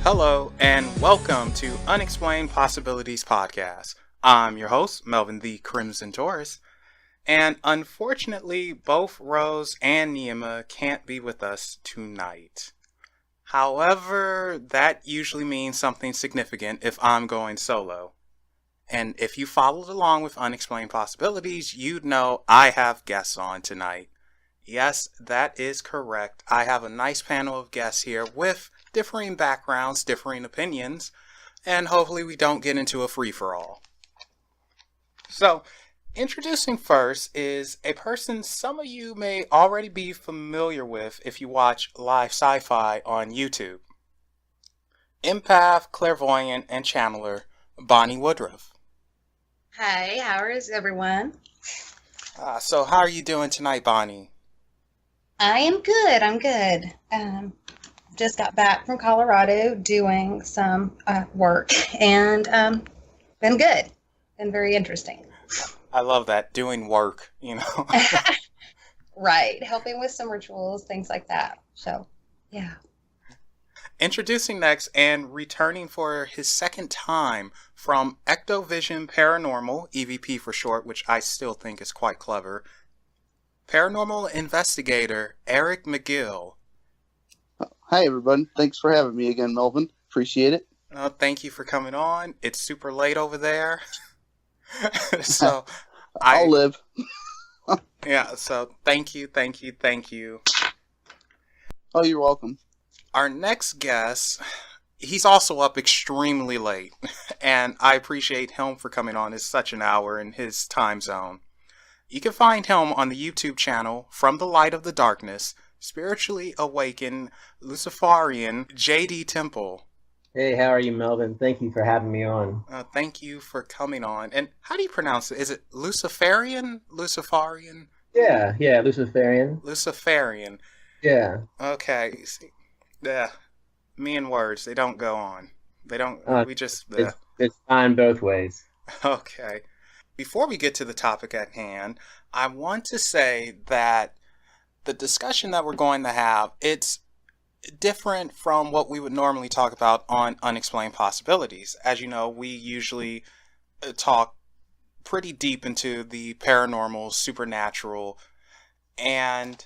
Hello, and welcome to Unexplained Possibilities Podcast. I'm your host, Melvin the Crimson Taurus, and unfortunately, both Rose and Nima can't be with us tonight. However, that usually means something significant if I'm going solo. And if you followed along with Unexplained Possibilities, you'd know I have guests on tonight. Yes, that is correct. I have a nice panel of guests here with differing backgrounds, differing opinions, and hopefully we don't get into a free-for-all. So, introducing first is a person some of you may already be familiar with if you watch live sci-fi on YouTube. Empath, clairvoyant, and channeler, Bonnie Woodruff. Hi, how is everyone? So how are you doing tonight, Bonnie? I am good. I'm good. Just got back from Colorado doing some work and been good. Been very interesting. I love that, doing work, you know. Right. Helping with some rituals, things like that. So, yeah. Introducing next and returning for his second time from EctoVision Paranormal, EVP for short, which I still think is quite clever, paranormal investigator Eric McGill. Hi, everyone. Thanks for having me again, Melvin. Appreciate it. Thank you for coming on. It's super late over there. So I'll live. Yeah, so thank you. Oh, you're welcome. Our next guest, he's also up extremely late, and I appreciate him for coming on. It's such an hour in his time zone. You can find him on the YouTube channel From the Light of the Darkness, Spiritually Awakened Luciferian JD Temple. Hey, how are you, Melvin? Thank you for having me on. Thank you for coming on. And how do you pronounce it? Is it Luciferian? Luciferian? Yeah, Luciferian. Luciferian. Yeah. Okay. See, yeah. Me and words, they don't go on. They don't, we just... It's fine both ways. Okay. Before we get to the topic at hand, I want to say that the discussion that we're going to have, it's different from what we would normally talk about on Unexplained Possibilities. As you know, we usually talk pretty deep into the paranormal, supernatural, and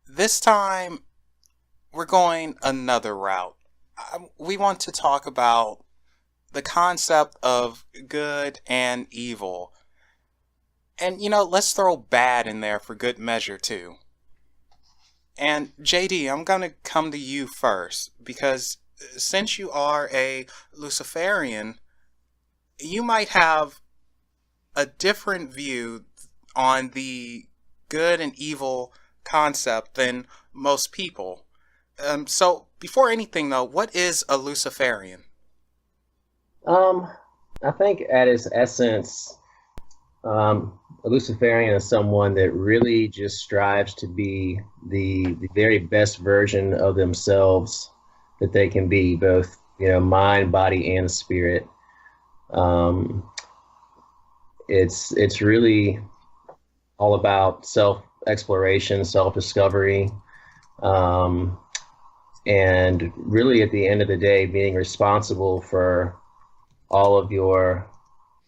this time we're going another route. We want to talk about the concept of good and evil. And, you know, let's throw bad in there for good measure, too. And JD, I'm going to come to you first, because since you are a Luciferian, you might have a different view on the good and evil concept than most people. So before anything, though, what is a Luciferian? I think at its essence, a Luciferian is someone that really just strives to be the very best version of themselves that they can be, both, you know, mind, body, and spirit. It's really all about self-exploration, self-discovery, and really at the end of the day, being responsible for all of your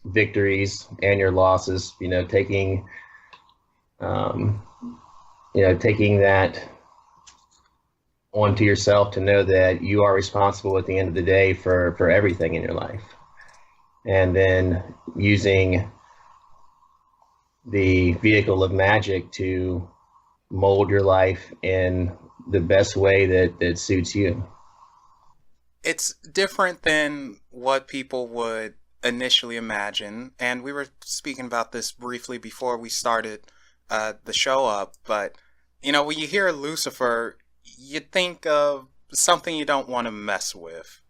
victories and your losses, taking that onto yourself to know that you are responsible at the end of the day for everything in your life. And then using the vehicle of magic to mold your life in the best way that suits you. It's different than what people would initially imagine, and we were speaking about this briefly before we started the show up, but when you hear Lucifer, you think of something you don't want to mess with.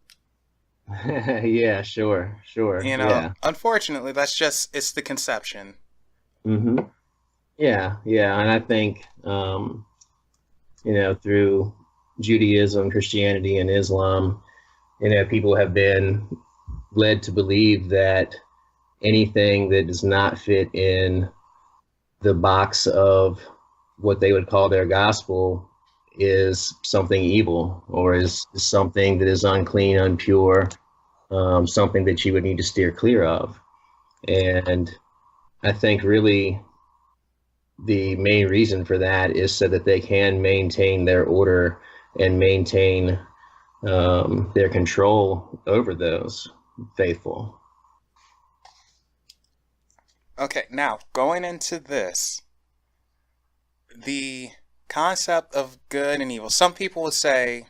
Yeah, sure. Yeah. Unfortunately, it's the conception. Mm-hmm. Yeah, and I think through Judaism, Christianity, and Islam, people have been led to believe that anything that does not fit in the box of what they would call their gospel is something evil, or is something that is unclean, impure, something that you would need to steer clear of. And I think really the main reason for that is so that they can maintain their order and maintain their control over those faithful. Okay, now going into this, the concept of good and evil. Some people would say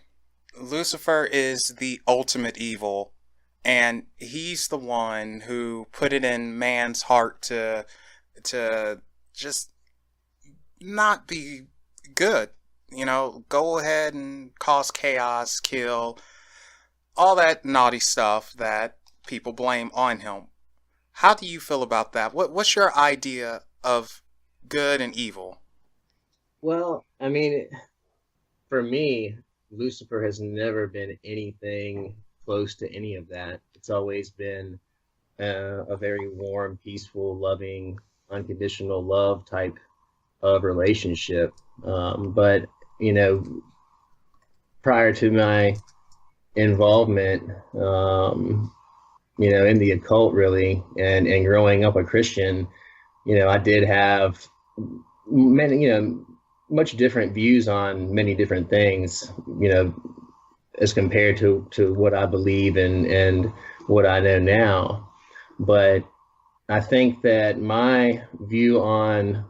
Lucifer is the ultimate evil, and he's the one who put it in man's heart to just not be good. You know, go ahead and cause chaos, kill, all that naughty stuff that people blame on him. How do you feel about that? What's your idea of good and evil? Well, I mean, for me, Lucifer has never been anything close to any of that. It's always been a very warm, peaceful, loving, unconditional love type of relationship. But, you know, prior to my involvement, you know, in the occult really, and growing up a Christian, you know, I did have many, you know, much different views on many different things, you know, as compared to what I believe and what I know now. But I think that my view on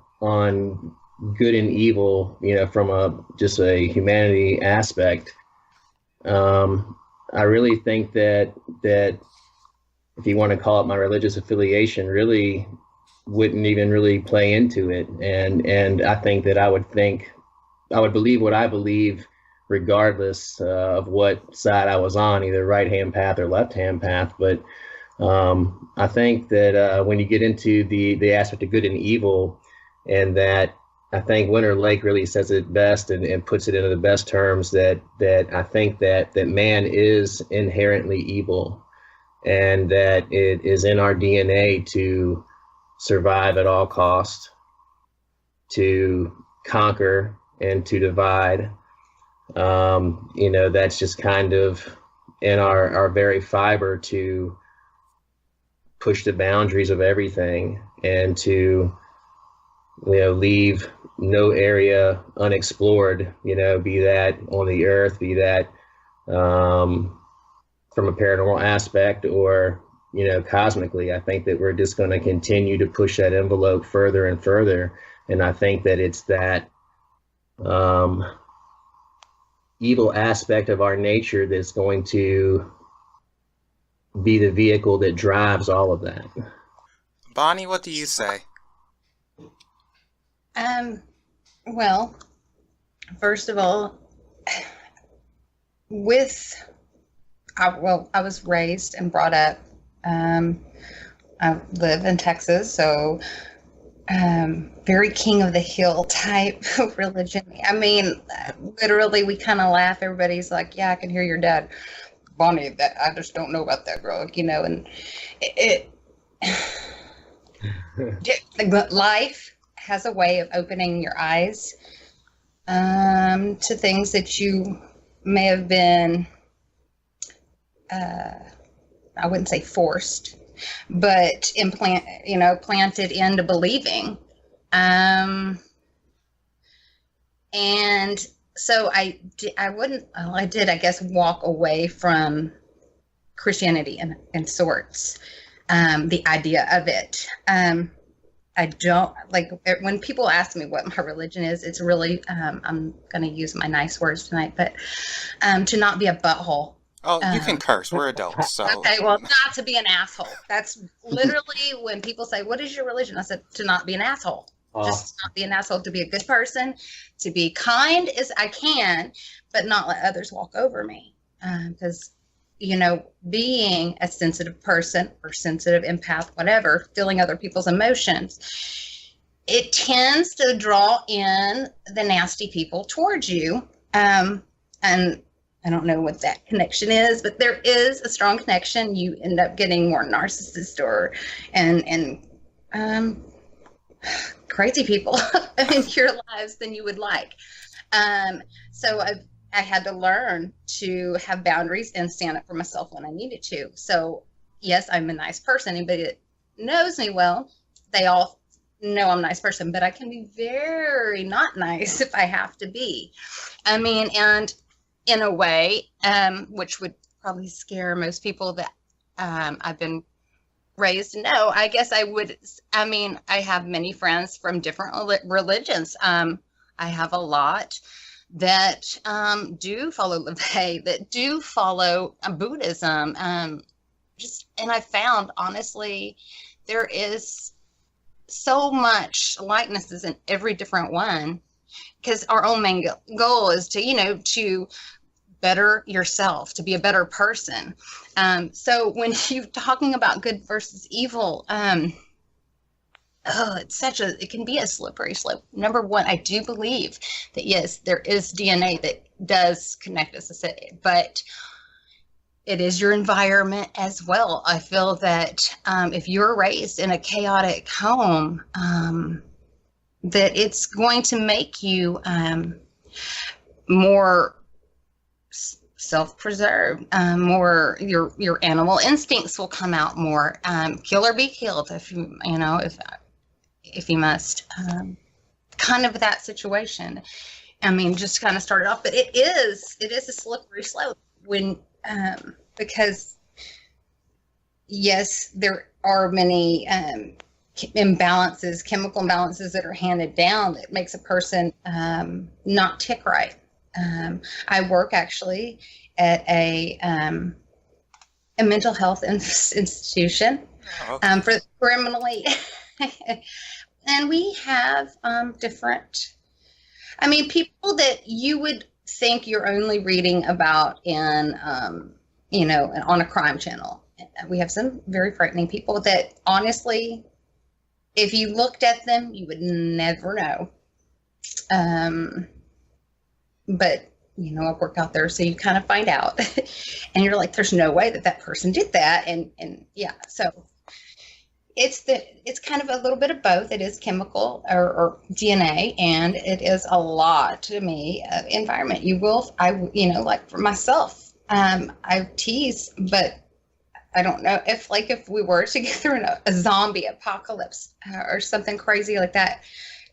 good and evil, you know, from just a humanity aspect, I really think that if you want to call it my religious affiliation, really wouldn't even really play into it. And I think that I would believe what I believe, regardless of what side I was on, either right-hand path or left-hand path. But I think that when you get into the aspect of good and evil, and that I think Winter Lake really says it best and puts it into the best terms, that I think that man is inherently evil, and that it is in our DNA to survive at all costs, to conquer and to divide. You know, that's just kind of in our very fiber to push the boundaries of everything, and to, you know, leave no area unexplored, you know, be that on the earth, be that from a paranormal aspect, or, you know, cosmically. I think that we're just going to continue to push that envelope further and further. And I think that it's that evil aspect of our nature that's going to be the vehicle that drives all of that. Bonnie, what do you say? Well, first of all, I was raised and brought up, I live in Texas, so very king of the hill type of religion. I mean, literally, we kind of laugh. Everybody's like, yeah, I can hear your dad. Bonnie, that I just don't know about that girl, you know, and life has a way of opening your eyes to things that you may have been, I wouldn't say forced, but planted into believing. And so I did, I guess, walk away from Christianity in sorts, the idea of it. I don't like when people ask me what my religion is. It's really, I'm going to use my nice words tonight, but to not be a butthole. Oh, you can curse. We're adults. So. Okay, well, not to be an asshole. That's literally when people say, what is your religion? I said, to not be an asshole. Just not be an asshole, to be a good person, to be kind as I can, but not let others walk over me. Because, you know, being a sensitive person or sensitive empath, whatever, feeling other people's emotions, it tends to draw in the nasty people towards you. And I don't know what that connection is, but there is a strong connection. You end up getting more narcissist and crazy people in your lives than you would like. So I had to learn to have boundaries and stand up for myself when I needed to. So yes, I'm a nice person. Anybody that knows me well, they all know I'm a nice person, but I can be very not nice if I have to be. I mean, and in a way, which would probably scare most people that I've been raised to know, I guess I would. I mean, I have many friends from different religions. I have a lot that do follow LeVay, that do follow Buddhism. And I found, honestly, there is so much likenesses in every different one, because our own main goal is to, to better yourself, to be a better person. So when you're talking about good versus evil, it can be a slippery slope. Number one, I do believe that yes, there is DNA that does connect us, but it is your environment as well. I feel that if you're raised in a chaotic home, that it's going to make you more self-preserved, more your animal instincts will come out more. Kill or be killed if you must. Kind of that situation. I mean, just kind of started off, but it is a slippery slope when because yes, there are many chemical imbalances that are handed down that makes a person not tick right. I work actually at a mental health institution for criminally, and we have different. I mean, people that you would think you're only reading about in, on a crime channel. We have some very frightening people that, honestly, if you looked at them, you would never know. But, I work out there, so you kind of find out. And you're like, there's no way that person did that. And yeah, so it's kind of a little bit of both. It is chemical or DNA, and it is a lot to me environment. Like for myself, I tease, but I don't know if we were to go through a zombie apocalypse or something crazy like that,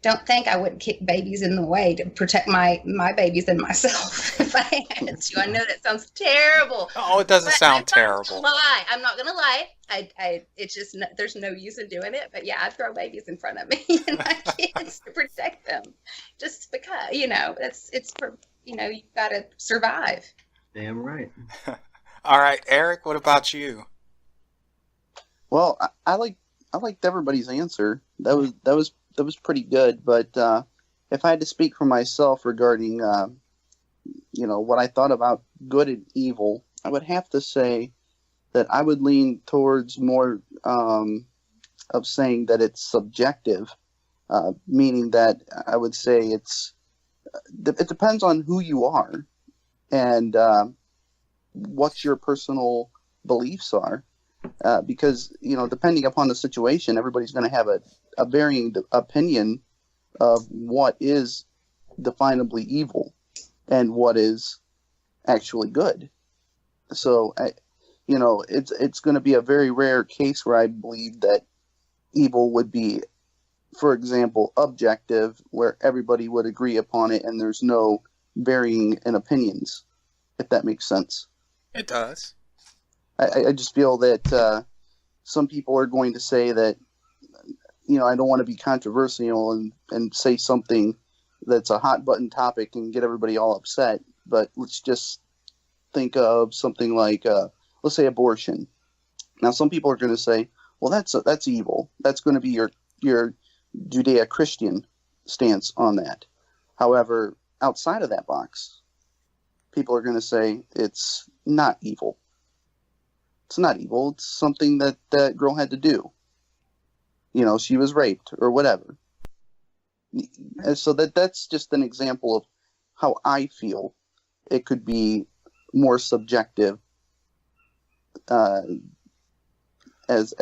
don't think I wouldn't kick babies in the way to protect my babies and myself if I had to. I know that sounds terrible. Oh, it doesn't sound terrible. I'm not gonna lie. It's just there's no use in doing it. But yeah, I throw babies in front of me and my kids to protect them, just because it's for you've got to survive. Damn right. All right, Eric, what about you? Well, I liked everybody's answer. That was pretty good. But if I had to speak for myself regarding what I thought about good and evil, I would have to say that I would lean towards more of saying that it's subjective, meaning that I would say it depends on who you are and what your personal beliefs are, because depending upon the situation, everybody's going to have a varying opinion of what is definably evil and what is actually good. So it's going to be a very rare case where I believe that evil would be, for example, objective, where everybody would agree upon it and there's no varying in opinions, if that makes sense. It does. I just feel that some people are going to say that, I don't want to be controversial and say something that's a hot button topic and get everybody all upset, but let's just think of something like, let's say abortion. Now, some people are going to say, well, that's evil. That's going to be your Judeo-Christian stance on that. However, outside of that box, people are going to say it's not evil. It's not evil. It's something that girl had to do. She was raped or whatever. And so that's just an example of how I feel it could be more subjective as it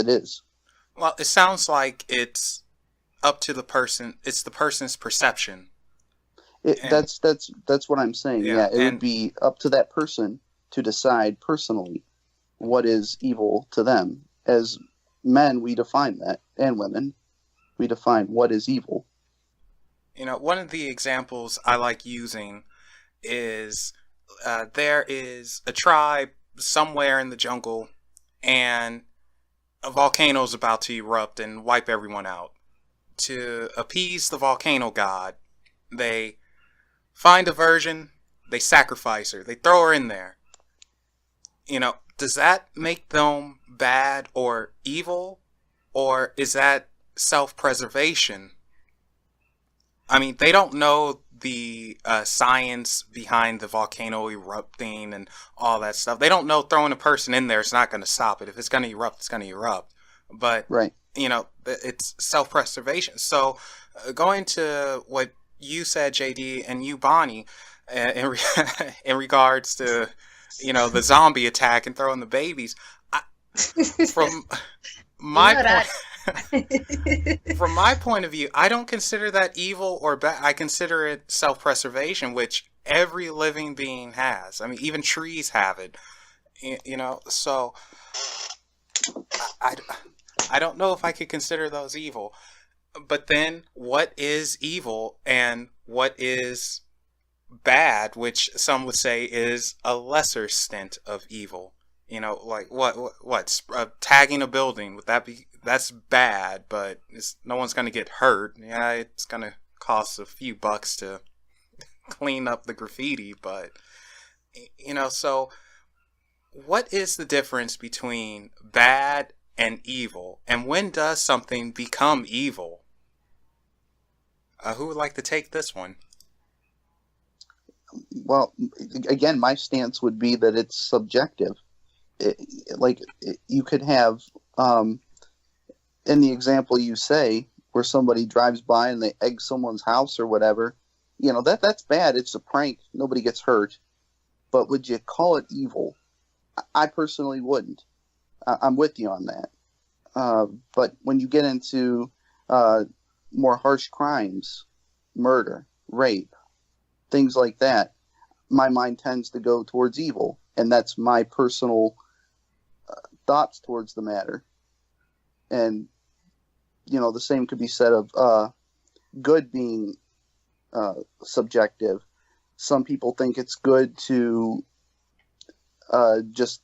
is. Well, it sounds like it's up to the person. It's the person's perception. That's what I'm saying. Yeah, it would be up to that person to decide personally what is evil to them. As men, we define that, and women, we define what is evil. One of the examples I like using is there is a tribe somewhere in the jungle, and a volcano is about to erupt and wipe everyone out. To appease the volcano god, they find a virgin, they sacrifice her, they throw her in there. Does that make them bad or evil? Or is that self-preservation? I mean, they don't know the science behind the volcano erupting and all that stuff. They don't know throwing a person in there is not going to stop it. If it's going to erupt, it's going to erupt. But, right. It's self-preservation. So going to what you said, JD, and you, Bonnie, in regards to, the zombie attack and throwing the babies, from my from my point of view, I don't consider that evil or bad. I consider it self-preservation, which every living being has. I mean, even trees have it. So I don't know if I could consider those evil. But then, what is evil and what is bad, which some would say is a lesser stint of evil? Like what's tagging a building? Would that be? That's bad, but no one's going to get hurt. Yeah, it's going to cost a few bucks to clean up the graffiti, but so what is the difference between bad and evil, and when does something become evil? Who would like to take this one? Well, again, my stance would be that it's subjective. You could have, in the example you say, where somebody drives by and they egg someone's house or whatever, that's bad. It's a prank. Nobody gets hurt. But would you call it evil? I personally wouldn't. I'm with you on that. But when you get into more harsh crimes, murder, rape, things like that, my mind tends to go towards evil. And that's my personal thoughts towards the matter. And, the same could be said of good being subjective. Some people think it's good to just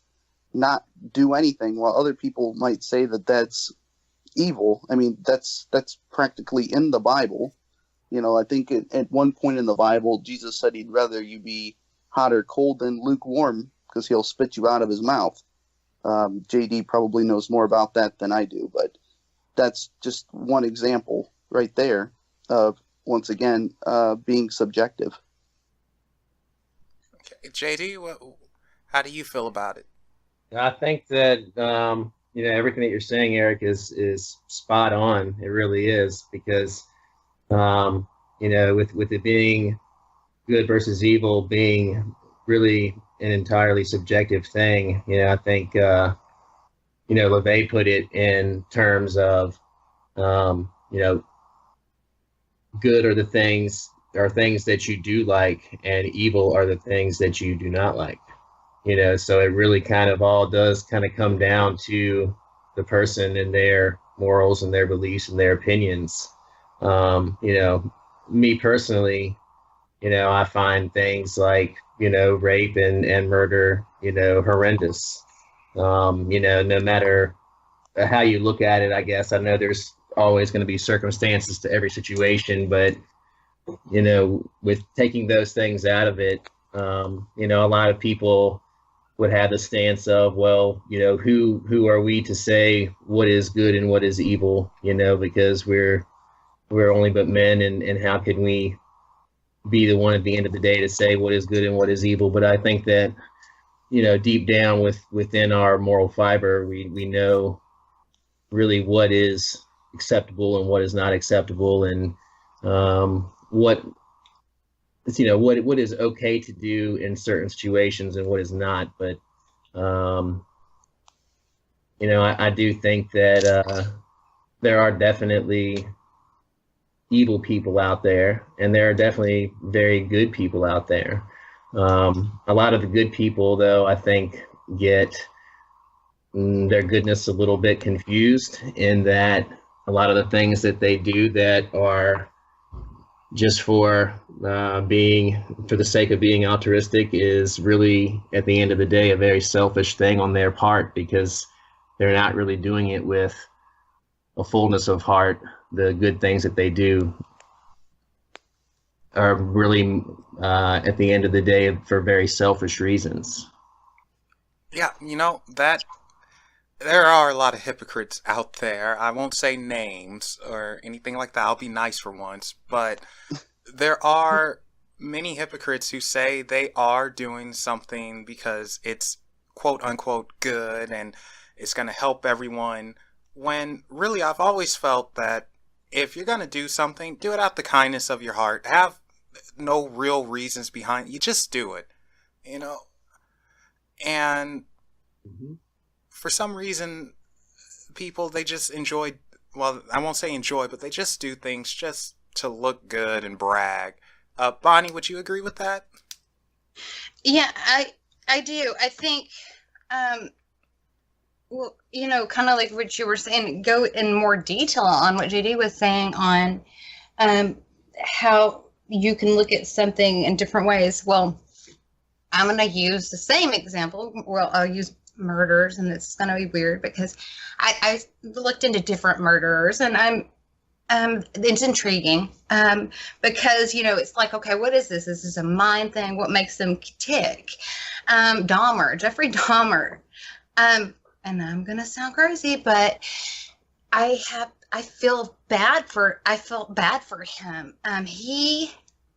not do anything, while other people might say that that's evil. I mean, that's practically in the Bible. I think at one point in the Bible, Jesus said he'd rather you be hot or cold than lukewarm, because he'll spit you out of his mouth. JD probably knows more about that than I do, but that's just one example right there of, once again, being subjective. Okay. JD, how do you feel about it? I think that everything that you're saying, Eric, is spot on. It really is, because with it being good versus evil being really an entirely subjective thing, I think LaVey put it in terms of good are things that you do like, and evil are the things that you do not like. So it really kind of all does kind of come down to the person and their morals and their beliefs and their opinions. Me personally, I find things like, rape and murder, horrendous. No matter how you look at it, I guess. I know there's always going to be circumstances to every situation, but, with taking those things out of it, a lot of people would have the stance of, well, who are we to say what is good and what is evil, because we're only but men, and how can we be the one at the end of the day to say what is good and what is evil? But I think that, deep down within our moral fiber, we know really what is acceptable and what is not acceptable, and what is okay to do in certain situations and what is not. But I do think that there are definitely evil people out there, and there are definitely very good people out there. A lot of the good people, though, I think get their goodness a little bit confused in that a lot of the things that they do that are just for the sake of being altruistic is really, at the end of the day, a very selfish thing on their part, because they're not really doing it with a fullness of heart. The good things that they do are really, at the end of the day, for very selfish reasons. Yeah, that there are a lot of hypocrites out there. I won't say names or anything like that. I'll be nice for once. But there are many hypocrites who say they are doing something because it's quote unquote good and it's going to help everyone. When really, I've always felt that if you're going to do something, do it out the kindness of your heart. Have no real reasons behind it. You just do it, And for some reason, people, they just enjoy, well, I won't say enjoy, but they just do things just to look good and brag. Bonnie, would you agree with that? Yeah, I do. I think, well, kind of like what you were saying, go in more detail on what JD was saying on how you can look at something in different ways. Well, I'm going to use the same example. Well, I'll use murders, and it's going to be weird because I looked into different murderers, and it's intriguing because it's like, okay, what is this? Is this a mind thing? What makes them tick? Jeffrey Dahmer, and I'm going to sound crazy, but I felt bad for him. He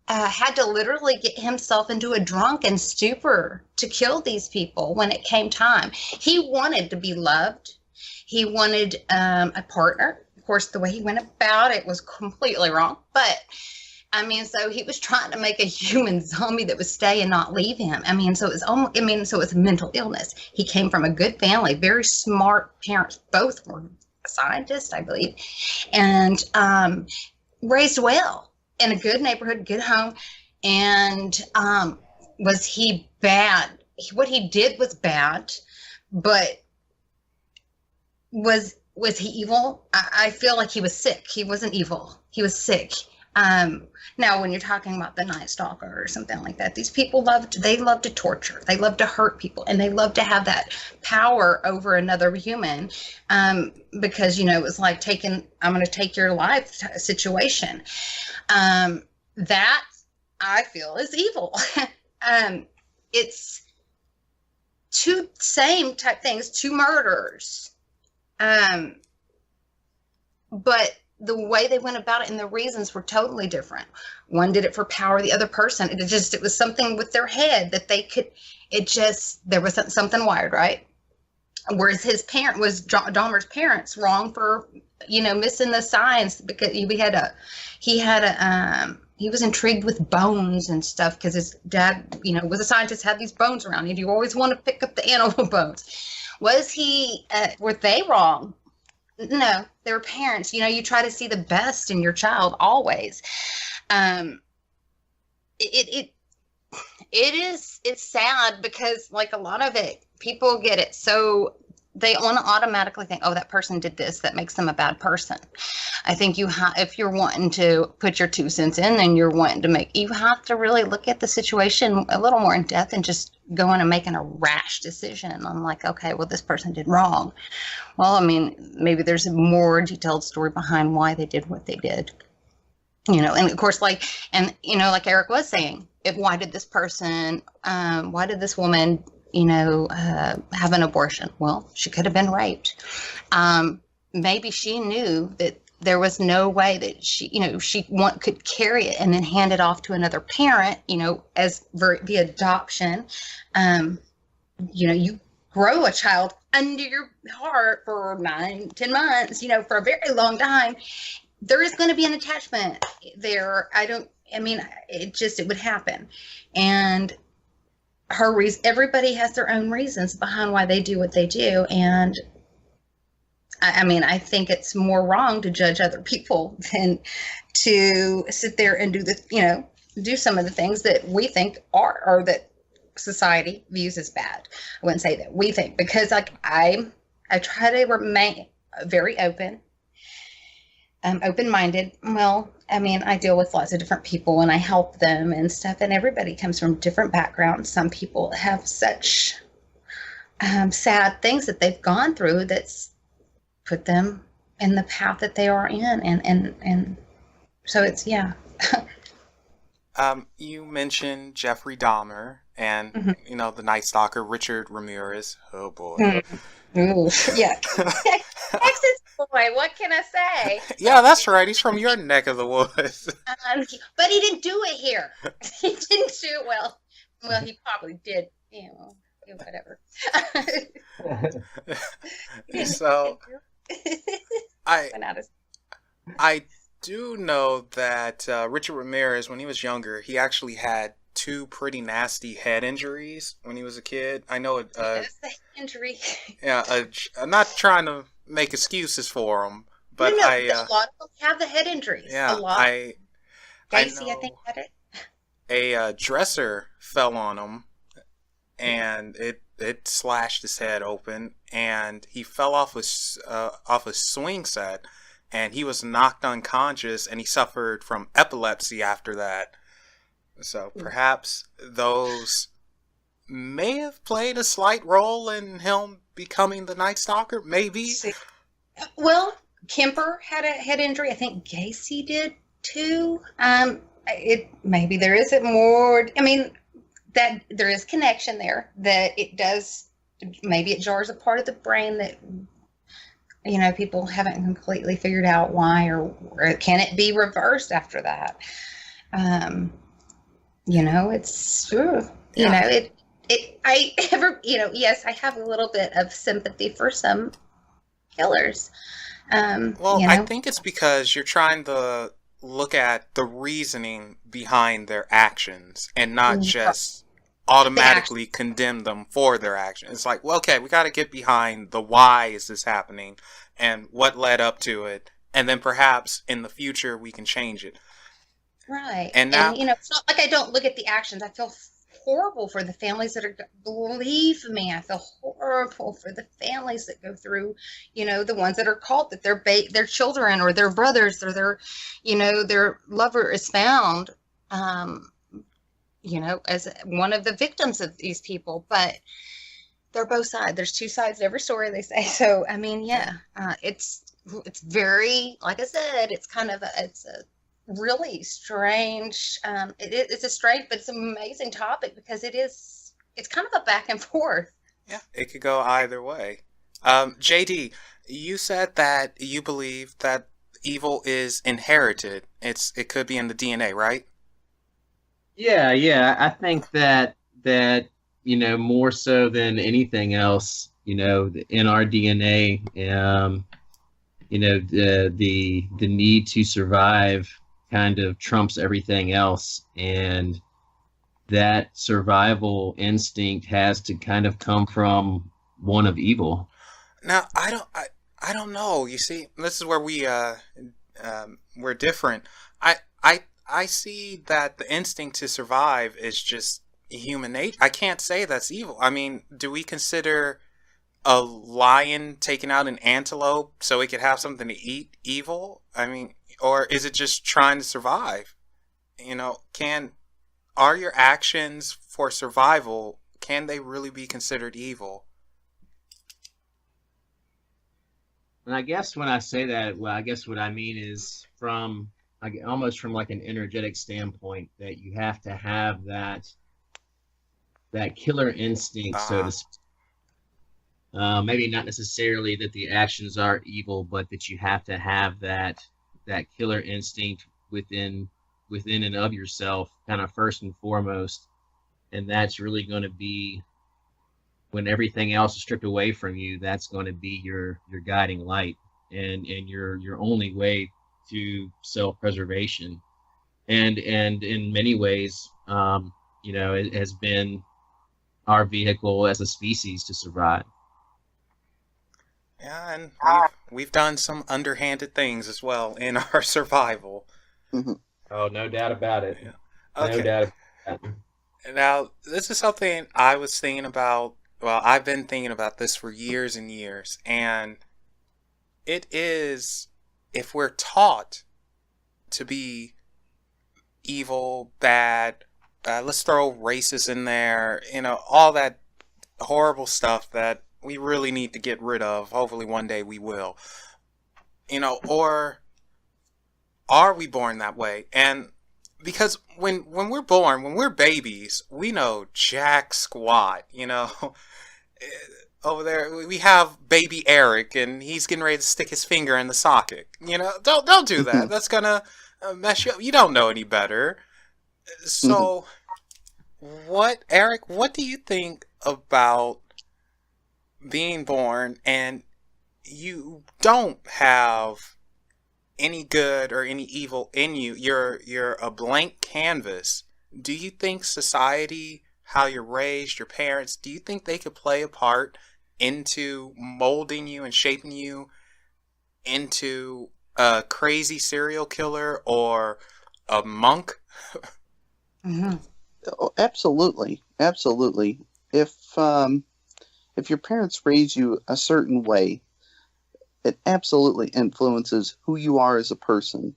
had to literally get himself into a drunken stupor to kill these people when it came time. He wanted to be loved. He wanted a partner. Of course, the way he went about it was completely wrong. But, so he was trying to make a human zombie that would stay and not leave him. So it was mental illness. He came from a good family, very smart parents. Both were scientists, I believe, and raised well in a good neighborhood, good home. And was he bad? What he did was bad, but was he evil? I feel like he was sick. He wasn't evil. He was sick. Now, when you're talking about the Night Stalker or something like that, these people love to torture. They love to hurt people, and they love to have that power over another human because, it was like I'm going to take your life situation. That I feel is evil. It's two same type things, two murders. But the way they went about it and the reasons were totally different. One did it for power, the other person, it was something with their head that there was something wired, right? Whereas Dahmer's parents wrong for, missing the signs because he was intrigued with bones and stuff because his dad, was a scientist, had these bones around. And you always want to pick up the animal bones. Were they wrong? No, they were parents. You try to see the best in your child always. It's sad because like a lot of it, people get it. So they want to automatically think, oh, that person did this, that makes them a bad person. I think if you're wanting to put your 2 cents in and you're wanting to you have to really look at the situation a little more in depth and just going and making a rash decision on like, okay, well, this person did wrong. Well, maybe there's a more detailed story behind why they did what they did. And of course, like Eric was saying, why did this woman, have an abortion? Well, she could have been raped. Maybe she knew that there was no way that she could carry it and then hand it off to another parent, as the adoption. You grow a child under your heart for 9-10 months, for a very long time. There is going to be an attachment there. It would happen. And everybody has their own reasons behind why they do what they do. And I mean, I think it's more wrong to judge other people than to sit there and do some of the things that we think are, or that society views as bad. I wouldn't say that we think, because like I try to remain very open-minded. Well, I mean, I deal with lots of different people and I help them and stuff, and everybody comes from different backgrounds. Some people have such sad things that they've gone through that's put them in the path that they are in, and so it's, yeah. You mentioned Jeffrey Dahmer and the Night Stalker Richard Ramirez. Oh boy. Ooh, yeah. Texas boy, what can I say? Yeah, that's right. He's from your neck of the woods. But he didn't do it here. He didn't do it well. Well, he probably did. Whatever. So, I do know that Richard Ramirez, when he was younger, he actually had 2 pretty nasty head injuries when he was a kid. I know it. That's the injury. Yeah, I'm not trying to make excuses for him, but no, a lot of them have the head injuries. Yeah, a lot. Gacy, I think, had it. A dresser fell on him, and it slashed his head open, and he fell off a swing set, and he was knocked unconscious, and he suffered from epilepsy after that. So perhaps those may have played a slight role in him becoming the Night Stalker, maybe. Well, Kemper had a head injury. I think Gacy did too. Maybe there isn't more. I mean, that there is connection there. That it does. Maybe it jars a part of the brain that people haven't completely figured out why, or can it be reversed after that? It's true. Yeah. Yes, I have a little bit of sympathy for some killers. I think it's because you're trying to look at the reasoning behind their actions and not just automatically condemn them for their actions. It's like, well, okay, we got to get behind the why is this happening and what led up to it, and then perhaps in the future we can change it. Right. And now, it's not like I don't look at the actions. I feel horrible for the families that are, believe me, I feel horrible for the families that go through, the ones that are caught, that their children or their brothers or their lover is found, as one of the victims of these people. But they're both sides. There's 2 sides to every story, they say. So, I mean, yeah, it's very, like I said, it's a really strange. It's a strange, but it's an amazing topic because it's kind of a back and forth. Yeah, it could go either way. JD, you said that you believe that evil is inherited. It could be in the DNA, right? Yeah. I think that more so than anything else, in our DNA, the need to survive kind of trumps everything else, and that survival instinct has to kind of come from one of evil. Now, I don't know. You see, this is where we're different. I see that the instinct to survive is just human nature. I can't say that's evil. I mean, do we consider a lion taking out an antelope so it could have something to eat evil? I mean, or is it just trying to survive? Are your actions for survival, can they really be considered evil? And I guess when I say that, well, I guess what I mean is almost from like an energetic standpoint, that you have to have that killer instinct, so to speak. Maybe not necessarily that the actions are evil, but that you have to have that killer instinct within and of yourself, kind of first and foremost. And that's really going to be, when everything else is stripped away from you, that's going to be your guiding light and your only way to self-preservation. And in many ways, it has been our vehicle as a species to survive. Yeah, and we've done some underhanded things as well in our survival. Hmm. Oh, no doubt about it. Yeah. No Okay. doubt about it. Now, this is something I was thinking about. Well, I've been thinking about this for years and years, and it is, if we're taught to be evil, bad, let's throw racists in there, all that horrible stuff that we really need to get rid of. Hopefully one day we will. Or are we born that way? And because when we're born, when we're babies, we know jack squat, Over there we have baby Eric, and he's getting ready to stick his finger in the socket. Don't do that. That's gonna mess you up. You don't know any better. So, Eric, what do you think about being born and you don't have any good or any evil in you? You're a blank canvas. Do you think society, how you're raised, your parents, do you think they could play a part into molding you and shaping you into a crazy serial killer or a monk? Hmm. Oh, absolutely, absolutely. If your parents raise you a certain way, it absolutely influences who you are as a person.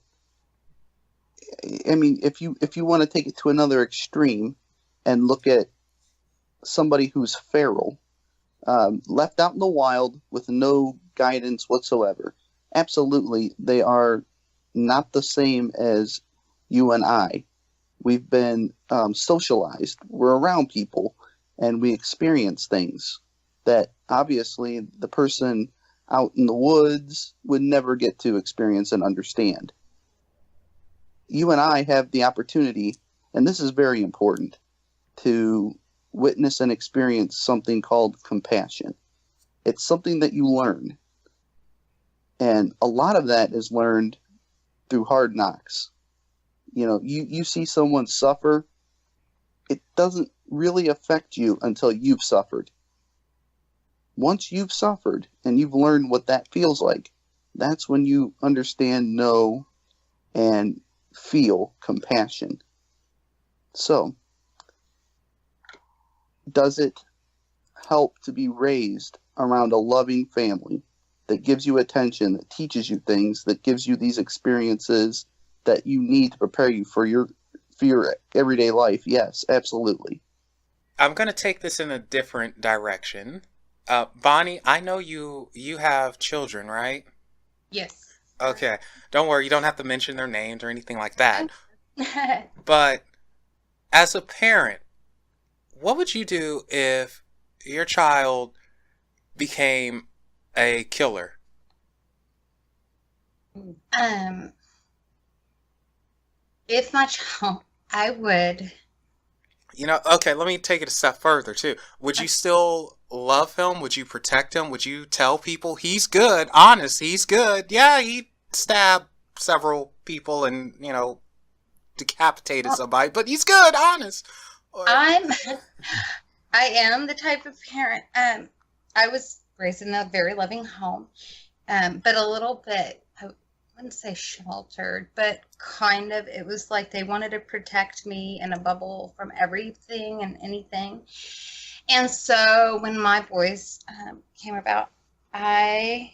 I mean, if you want to take it to another extreme and look at somebody who's feral, left out in the wild with no guidance whatsoever, absolutely they are not the same as you and I. We've been socialized. We're around people, and we experience things that obviously the person out in the woods would never get to experience and understand. You and I have the opportunity, and this is very important, to witness and experience something called compassion. It's something that you learn. And a lot of that is learned through hard knocks. You see someone suffer, it doesn't really affect you until you've suffered. Once you've suffered and you've learned what that feels like, that's when you understand, know, and feel compassion. So, does it help to be raised around a loving family that gives you attention, that teaches you things, that gives you these experiences that you need to prepare you for your everyday life? Yes, absolutely. I'm going to take this in a different direction. Bonnie, I know you have children, right? Yes. Okay. Don't worry, you don't have to mention their names or anything like that. But as a parent, what would you do if your child became a killer? If my child, I would. Okay, let me take it a step further too. Would you still love him? Would you protect him? Would you tell people he's good, honest, he's good? Yeah, he stabbed several people and, decapitated somebody, but he's good, honest. Or, I am the type of parent. I was raised in a very loving home, but a little bit, I wouldn't say sheltered, but kind of. It was like they wanted to protect me in a bubble from everything and anything. And so when my boys came about, I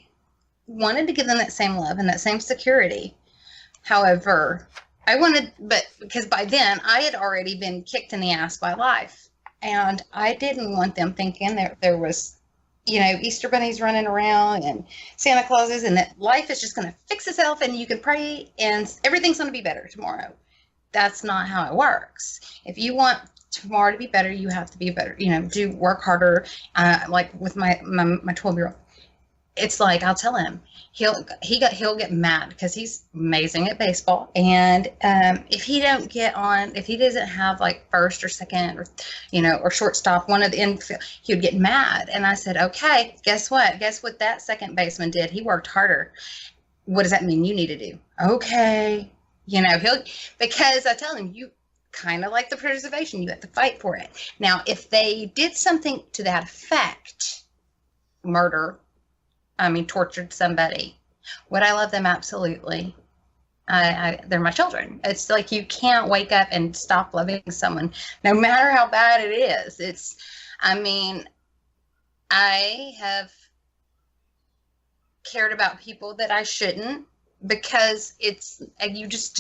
wanted to give them that same love and that same security. However, but because by then I had already been kicked in the ass by life. And I didn't want them thinking that there was, Easter bunnies running around and Santa Clauses and that life is just going to fix itself and you can pray and everything's going to be better tomorrow. That's not how it works. If you want tomorrow to be better, you have to be better, work harder. Like with my 12-year-old. It's like, I'll tell him, he'll get mad because he's amazing at baseball. And if he doesn't have like first or second or shortstop, one of the infield, he would get mad. And I said, okay, guess what? Guess what that second baseman did? He worked harder. What does that mean you need to do? Okay. Because I tell him, you kind of like the preservation, you have to fight for it. Now, if they did something to that effect, murder, tortured somebody. Would I love them? Absolutely. They're my children. It's like you can't wake up and stop loving someone, no matter how bad it is. I have cared about people that I shouldn't, because you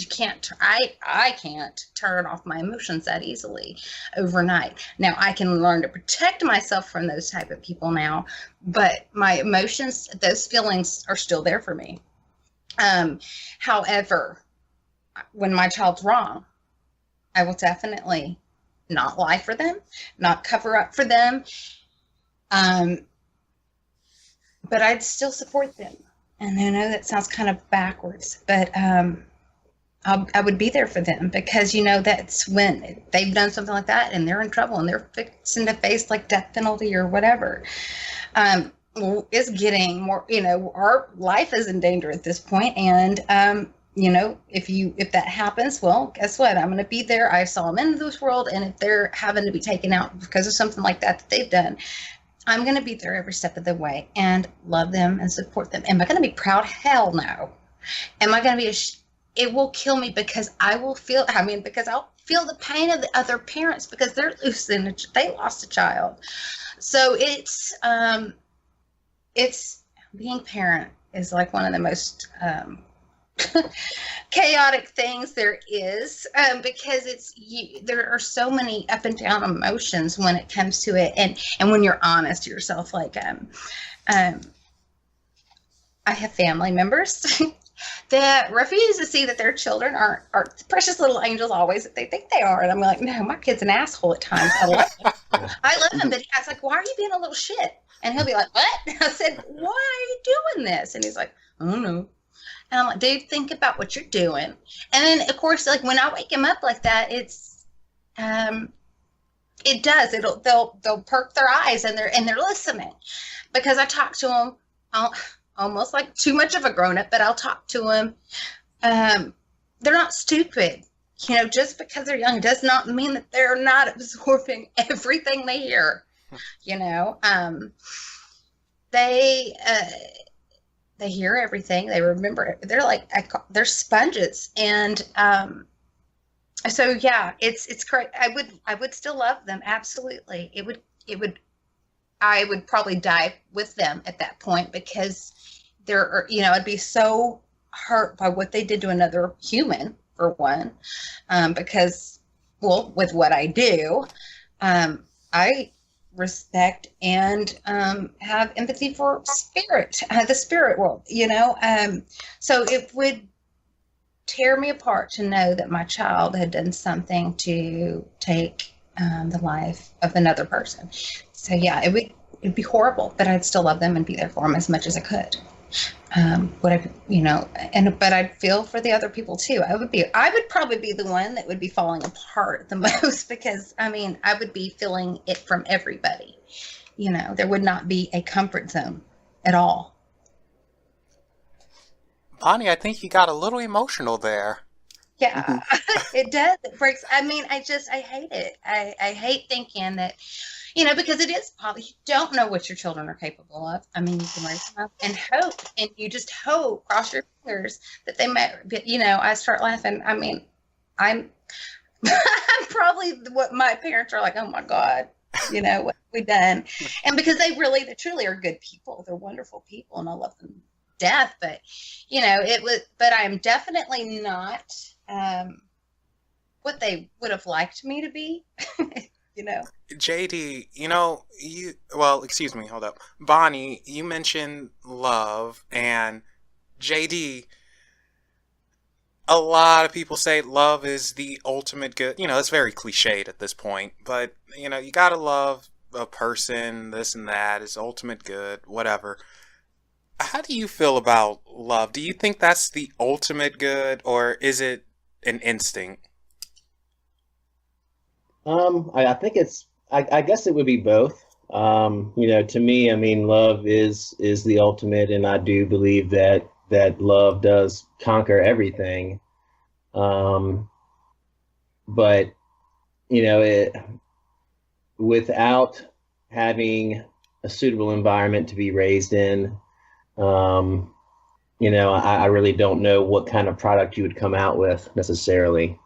can't. I can't turn off my emotions that easily overnight. Now I can learn to protect myself from those type of people now, but my emotions, those feelings are still there for me. However, when my child's wrong, I will definitely not lie for them, not cover up for them. But I'd still support them. And I know that sounds kind of backwards, but I would be there for them, because, that's when they've done something like that and they're in trouble and they're fixing to face like death penalty or whatever. Is getting more, our life is in danger at this point. And, if that happens, well, guess what? I'm going to be there. I saw them into this world. And if they're having to be taken out because of something like that they've done, I'm going to be there every step of the way and love them and support them. Am I going to be proud? Hell no. Am I going to be it will kill me, because because I'll feel the pain of the other parents, because they lost a child. So it's being parent is like one of the most chaotic things there is, because there are so many up and down emotions when it comes to it, and when you're honest to yourself, like I have family members that refuse to see that their children are precious little angels always that they think they are, and I'm like, no, my kid's an asshole at times. I love him, but I was like, why are you being a little shit? And he'll be like, what? I said, why are you doing this? And he's like, I don't know. And I'm like, dude, think about what you're doing. And then, of course, like when I wake him up like that, it does. They'll perk their eyes and they're listening, because I talk to them almost like too much of a grown up, but I'll talk to them. They're not stupid. Just because they're young does not mean that they're not absorbing everything they hear. They hear everything. They remember. They're sponges. And so yeah, it's great. I would still love them. Absolutely. I would probably die with them at that point, because I'd be so hurt by what they did to another human, for one, because, well, with what I do, I respect and have empathy for the spirit world, so it would tear me apart to know that my child had done something to take the life of another person. So yeah, it'd be horrible, but I'd still love them and be there for them as much as I could. But I'd feel for the other people too. I would probably be the one that would be falling apart the most, because I would be feeling it from everybody. There would not be a comfort zone at all. Bonnie, I think you got a little emotional there. Yeah, it does. It breaks. I hate it. I hate thinking that, because it is probably, you don't know what your children are capable of. You can raise them up and hope, and you just hope, cross your fingers, that they might, I start laughing. I'm I'm probably what my parents are like, oh my God, what we done. And because they truly are good people. They're wonderful people, and I love them to death. But, but I'm definitely not what they would have liked me to be. JD, excuse me, hold up. Bonnie, you mentioned love, and JD, a lot of people say love is the ultimate good. It's very cliched at this point, but, you gotta love a person, this and that is ultimate good, whatever. How do you feel about love? Do you think that's the ultimate good, or is it an instinct? I think I guess it would be both. To me, love is the ultimate, and I do believe that love does conquer everything. But without having a suitable environment to be raised in, I really don't know what kind of product you would come out with necessarily.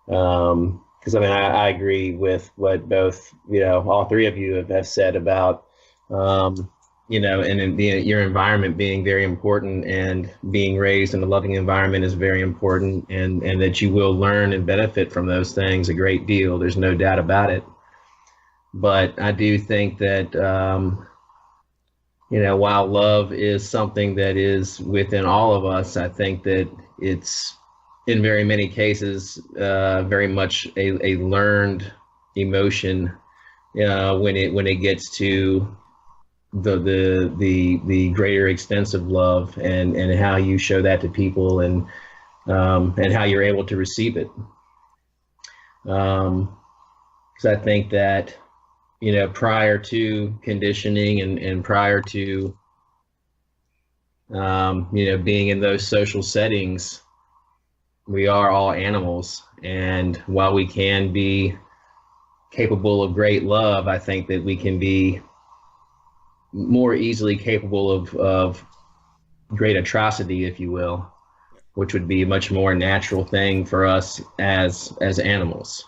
Because I agree with what both, all three of you have said about, and your environment being very important, and being raised in a loving environment is very important, and that you will learn and benefit from those things a great deal. There's no doubt about it. But I do think that, while love is something that is within all of us, I think that it's, in very many cases, very much a learned emotion when it gets to the greater extents of love, and how you show that to people, and how you're able to receive it. Because I think that, prior to conditioning, and prior to being in those social settings, we are all animals. And while we can be capable of great love, I think that we can be more easily capable of great atrocity, if you will, which would be a much more natural thing for us as animals.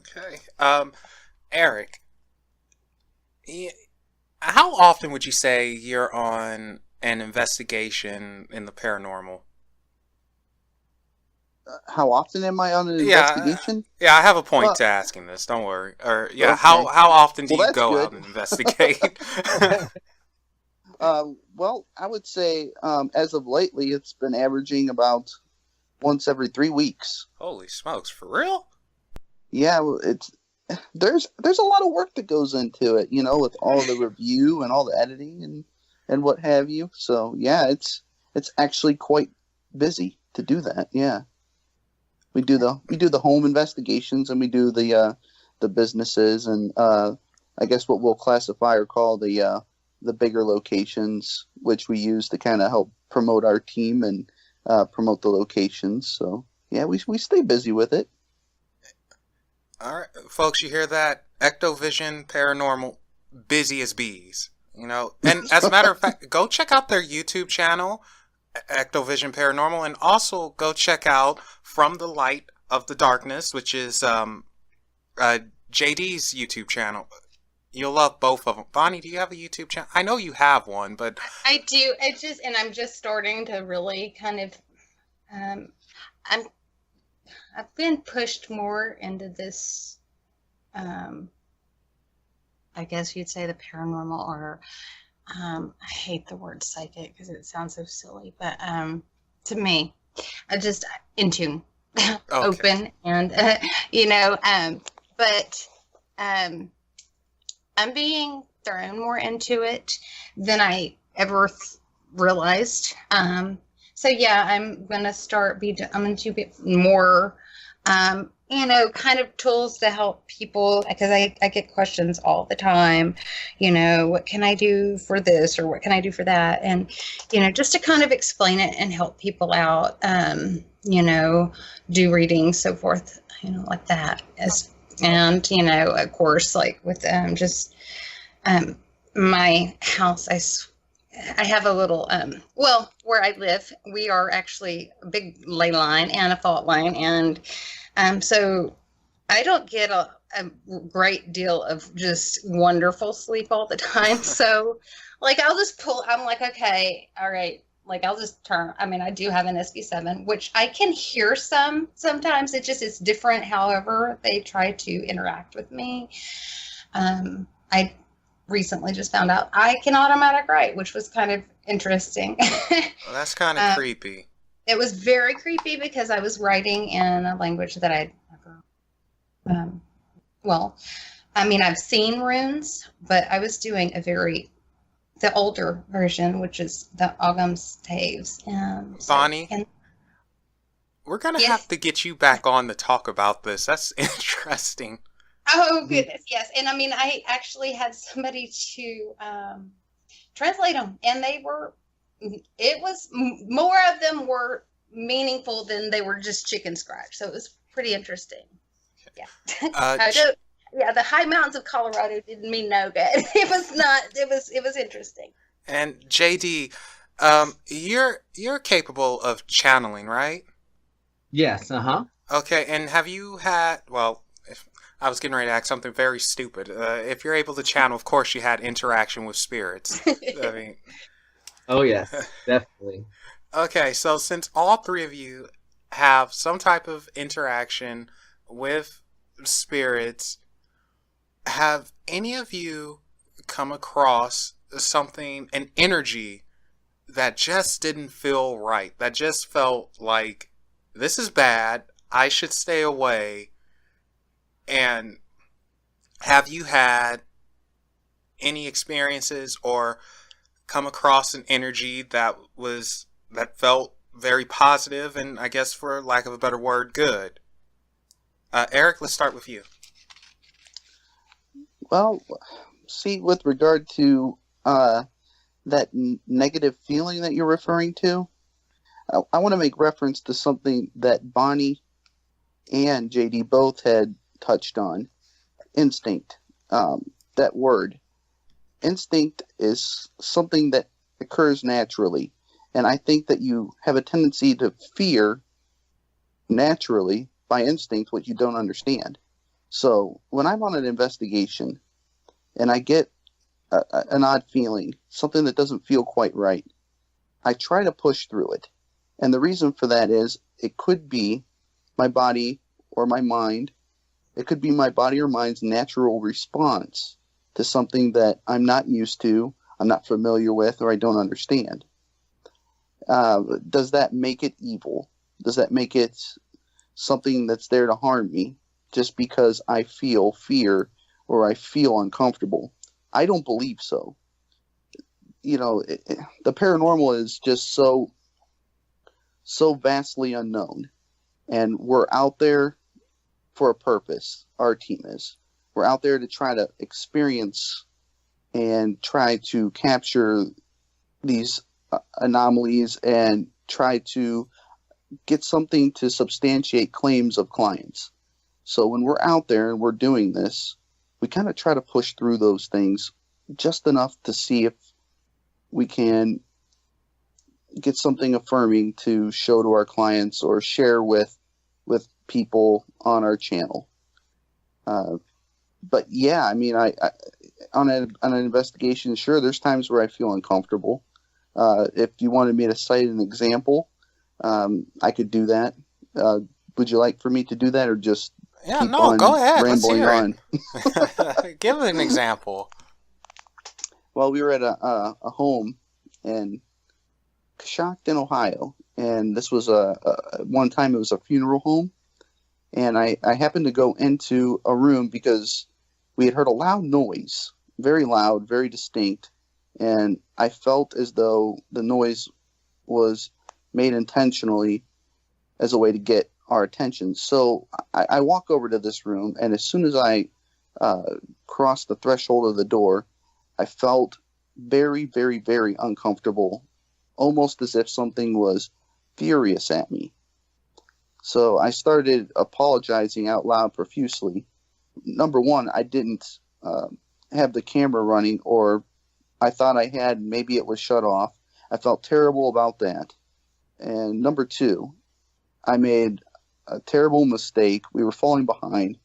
Okay. Eric, how often would you say you're on an investigation in the paranormal? How often am I on an investigation? Yeah, I have a point to asking this. Don't worry. Or Okay. how often do you go good. out and investigate? Well, I would say as of lately, it's been averaging about once every 3 weeks. Holy smokes, for real? Yeah, there's a lot of work that goes into it, with all the review and all the editing and what have you. So yeah, it's actually quite busy to do that. Yeah. We do the home investigations, and we do the businesses, and I guess what we'll classify or call the bigger locations, which we use to kind of help promote our team and promote the locations. So yeah, we stay busy with it. All right, folks, you hear that? EctoVision Paranormal, busy as bees. And as a matter of fact, go check out their YouTube channel, EctoVision Paranormal, and also go check out From the Light of the Darkness, which is JD's YouTube channel. You'll love both of them. Bonnie, do you have a YouTube channel? I know you have one, but I do. I'm just starting to really kind of, I've been pushed more into this, I guess you'd say the paranormal, or I hate the word psychic because it sounds so silly, but to me, I just in tune, okay. open, and but I'm being thrown more into it than I ever realized. So yeah, I'm gonna do a bit more, kind of tools to help people, because I get questions all the time, what can I do for this, or what can I do for that? And, just to kind of explain it and help people out, do readings, so forth, like that. And, of course, like with my house, I have a little, where I live, we are actually a big ley line and a fault line. And so I don't get a great deal of just wonderful sleep all the time. So like, I'm like, okay, all right. Like I'll just turn, I do have an SB7, which I can hear sometimes. It's different. However, they try to interact with me. I recently just found out I can automatic write, which was kind of interesting. Well, that's kind of creepy. It was very creepy because I was writing in a language that I'd never, I've seen runes, but I was doing the older version, which is the Ogham's Taves. Bonnie, we're going to have to get you back on to talk about this. That's interesting. Oh, goodness, yes. And I actually had somebody to translate them, and more of them were meaningful than they were just chicken scratch. So it was pretty interesting. Yeah. Yeah, the high mountains of Colorado didn't mean no good. It was not. It was interesting. And JD, you're capable of channeling, right? Yes, uh-huh. Okay, and have you had, well, if I was getting ready to ask something very stupid. If you're able to channel, of course you had interaction with spirits. I mean, Oh, yes, definitely. okay, so since all three of you have some type of interaction with spirits, have any of you come across something, an energy that just didn't feel right, that just felt like this is bad, I should stay away? And have you had any experiences or come across an energy that felt very positive and, I guess for lack of a better word, good? Eric, let's start with you. Well, see, with regard to that negative feeling that you're referring to, I want to make reference to something that Bonnie and JD both had touched on. Instinct. That word. Instinct is something that occurs naturally. And I think that you have a tendency to fear naturally by instinct what you don't understand. So when I'm on an investigation and I get an odd feeling, something that doesn't feel quite right, I try to push through it. And the reason for that is it could be my body or my mind. It could be my body or mind's natural response to something that I'm not used to, I'm not familiar with, or I don't understand. Does that make it evil? Does that make it something that's there to harm me just because I feel fear or I feel uncomfortable? I don't believe so. You know, the paranormal is just so vastly unknown, and we're out there for a purpose. Our team is. We're out there to try to experience and try to capture these anomalies and try to get something to substantiate claims of clients. So when we're out there and we're doing this, we kind of try to push through those things just enough to see if we can get something affirming to show to our clients or share with people on our channel. But yeah, I mean, I on an investigation, sure, there's times where I feel uncomfortable. If you wanted me to cite an example, I could do that. Would you like for me to do that, or just keep on go ahead. rambling on? Give an example. Well, we were at a home in Coshocton, Ohio, and this was one time it was a funeral home, and I happened to go into a room because we had heard a loud noise, very loud, very distinct, and I felt as though the noise was made intentionally as a way to get our attention. So I walk over to this room, and as soon as I crossed the threshold of the door, I felt very, very, very uncomfortable, almost as if something was furious at me. So I started apologizing out loud profusely. Number one, I didn't have the camera running, or I thought I had, maybe it was shut off. I felt terrible about that. And number two, I made a terrible mistake. We were falling behind,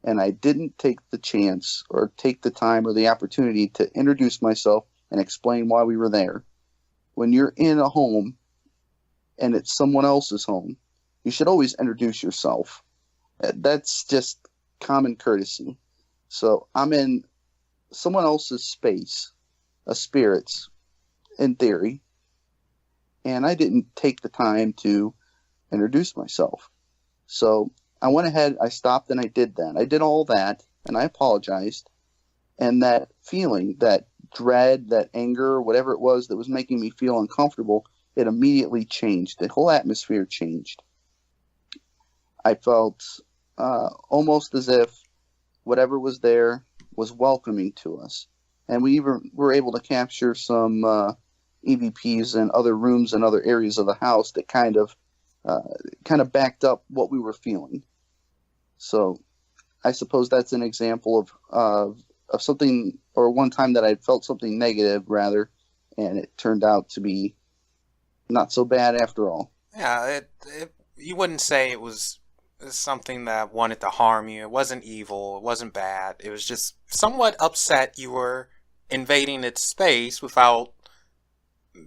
and I didn't take the chance or take the time or the opportunity to introduce myself and explain why we were there. When you're in a home and it's someone else's home, you should always introduce yourself. That's just common courtesy. So I'm in someone else's space, a spirit's, in theory, and I didn't take the time to introduce myself. So I went ahead, I stopped, and I did that. I did all that, and I apologized. And that feeling, that dread, that anger, whatever it was that was making me feel uncomfortable, it immediately changed. The whole atmosphere changed. I felt almost as if whatever was there was welcoming to us. And we even were able to capture some EVPs in other rooms and other areas of the house that kind of backed up what we were feeling. So I suppose that's an example of something, or one time that I felt something negative rather, and it turned out to be not so bad after all. Yeah, you wouldn't say it was something that wanted to harm you. It wasn't evil. It wasn't bad. It was just somewhat upset you were invading its space without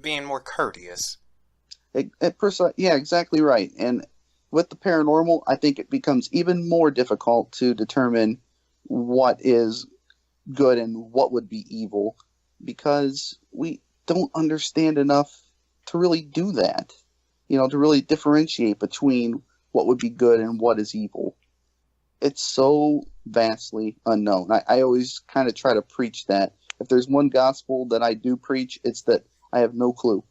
being more courteous. Yeah, exactly right. And with the paranormal, I think it becomes even more difficult to determine what is good and what would be evil, because we don't understand enough to really do that. To really differentiate between what would be good and what is evil. It's so vastly unknown. I always kind of try to preach that. If there's one gospel that I do preach, it's that I have no clue.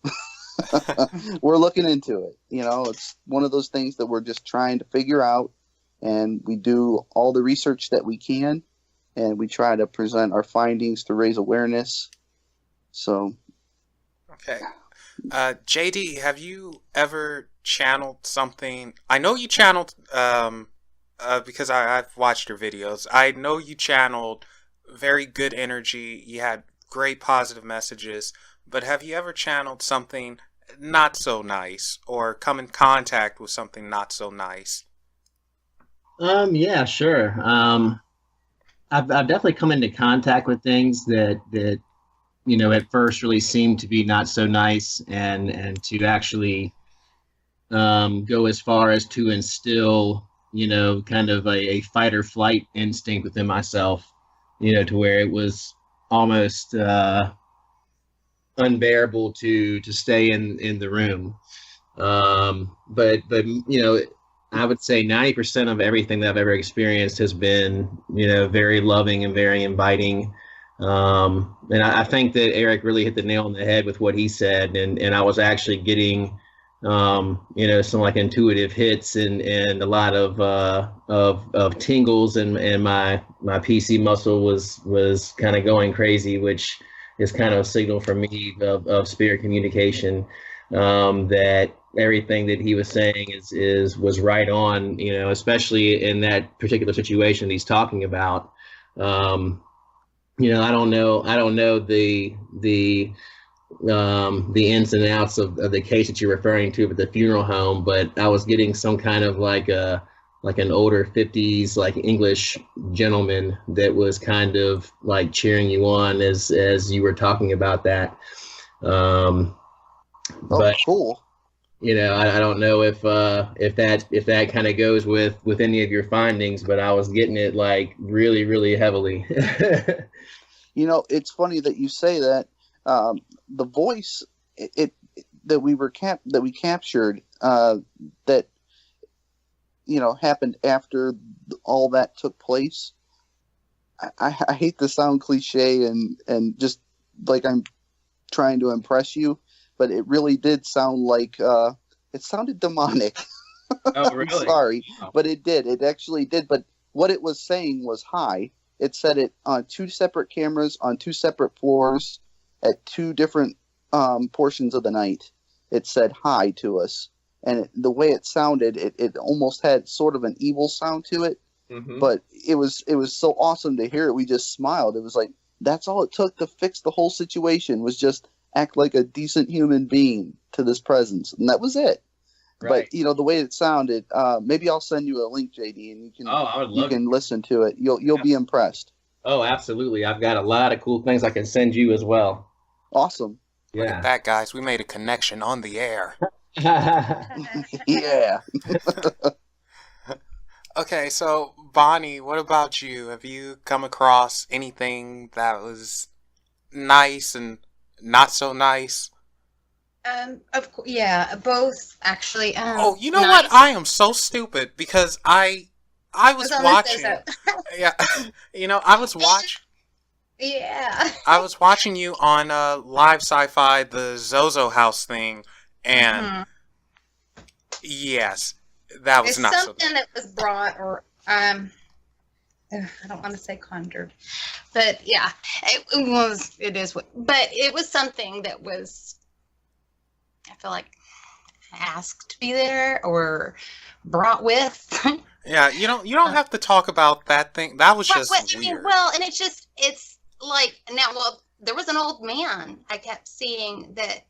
We're looking into it. It's one of those things that we're just trying to figure out, and we do all the research that we can, and we try to present our findings to raise awareness. So, okay. JD, have you ever channeled something? I know you channeled, because I've watched your videos. I know you channeled very good energy. You had great positive messages. But have you ever channeled something not so nice, or come in contact with something not so nice? Yeah, sure. I've definitely come into contact with things that at first really seemed to be not so nice, and to actually go as far as to instill, kind of a fight or flight instinct within myself, to where it was almost unbearable to stay in the room. But I would say 90% of everything that I've ever experienced has been, very loving and very inviting. And I think that Eric really hit the nail on the head with what he said, and I was actually getting some like intuitive hits and a lot of tingles, and my PC muscle was kind of going crazy, which is kind of a signal for me of spirit communication, that everything that he was saying was right on, especially in that particular situation he's talking about. I don't know the ins and outs of the case that you're referring to with the funeral home, but I was getting some kind of like an older 50s like English gentleman that was kind of like cheering you on as you were talking about that. But cool. I don't know if that kind of goes with any of your findings, but I was getting it like really, really heavily. It's funny that you say that. The voice that we captured that happened after all that took place. I hate to sound cliche and just like I'm trying to impress you, but it really did sound like it sounded demonic. Oh, really? I'm sorry, but it did. It actually did. But what it was saying was hi. It said it on two separate cameras on two separate floors at two different portions of the night. It said hi to us. And the way it sounded, it almost had sort of an evil sound to it. Mm-hmm. But it was so awesome to hear it. We just smiled. It was like, that's all it took to fix the whole situation, was just act like a decent human being to this presence. And that was it. Right. But, the way it sounded, maybe I'll send you a link, JD, and you can listen to it. You'll be impressed. Oh, absolutely. I've got a lot of cool things I can send you as well. Awesome. Yeah. Look at that, guys. We made a connection on the air. Yeah. Okay, so Bonnie, what about you? Have you come across anything that was nice and not so nice? Of course, yeah, both actually. You know nice. What? I am so stupid because I was watching. Yeah, I was watching. Yeah. I was watching you on Live Sci-Fi, the Zozo House thing, and yes, that was not something that was brought, or I don't want to say conjured, but yeah, it is. But it was something that was, I feel like, asked to be there or brought with. Yeah, you don't have to talk about that thing. That was just weird. And it's like now. Well, there was an old man I kept seeing that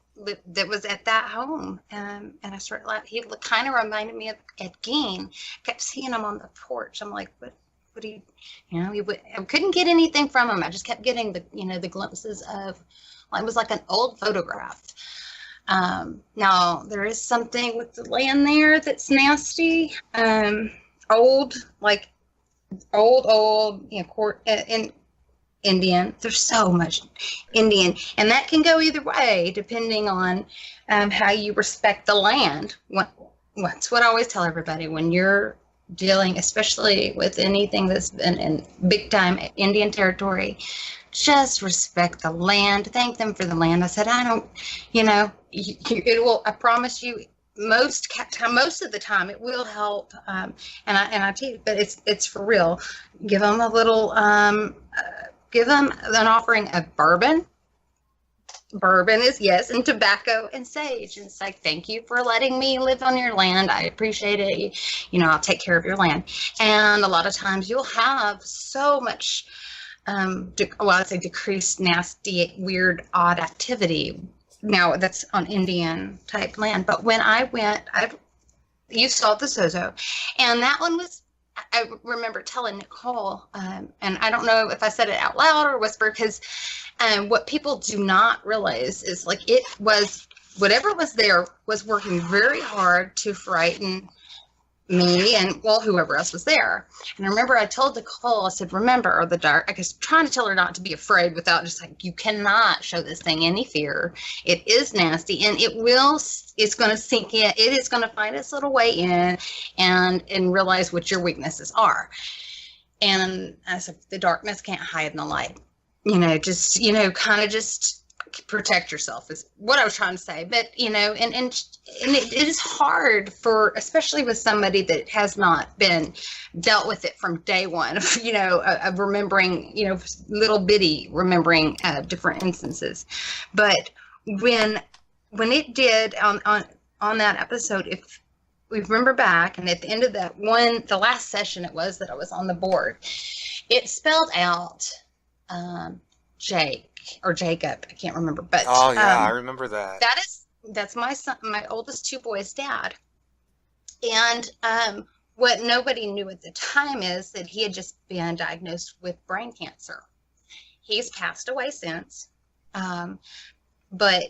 was at that home, and I started like he kind of reminded me of Ed Gein. Kept seeing him on the porch. I'm like, what? Would he? I couldn't get anything from him. I just kept getting the glimpses of. It was like an old photograph. Now there is something with the land there that's nasty. Old, in Indian. There's so much Indian, and that can go either way depending on how you respect the land. That's what I always tell everybody when you're dealing, especially with anything that's been in big time Indian territory. Just respect the land. Thank them for the land. I said, I don't, it will. I promise you. Most of the time it will help, and I tell you, but it's for real. Give them a little, give them an offering of bourbon. Bourbon is yes, and tobacco and sage. And it's like, thank you for letting me live on your land. I appreciate it. I'll take care of your land. And a lot of times you'll have so much, I'd say decreased, nasty, weird, odd activity. Now that's on Indian type land, but when I went, you saw the Zozo, and that one was. I remember telling Nicole, and I don't know if I said it out loud or whisper, because what people do not realize is it was whatever was there was working very hard to frighten me and whoever else was there. And I remember I told Nicole, I said, remember, the dark, I was trying to tell her not to be afraid without just you cannot show this thing any fear. It is nasty, and it's going to sink in. It is going to find its little way in and realize what your weaknesses are. And I said, the darkness can't hide in the light. Kind of just protect yourself is what I was trying to say. But and it is hard for, especially with somebody that has not been dealt with it from day one, of remembering, little bitty remembering different instances. But when it did on that episode, if we remember back, and at the end of that one, the last session it was that I was on the board, it spelled out Jake or Jacob, I can't remember, but oh yeah, I remember that. That's my son, my oldest two boys' dad. And what nobody knew at the time is that he had just been diagnosed with brain cancer. He's passed away since, but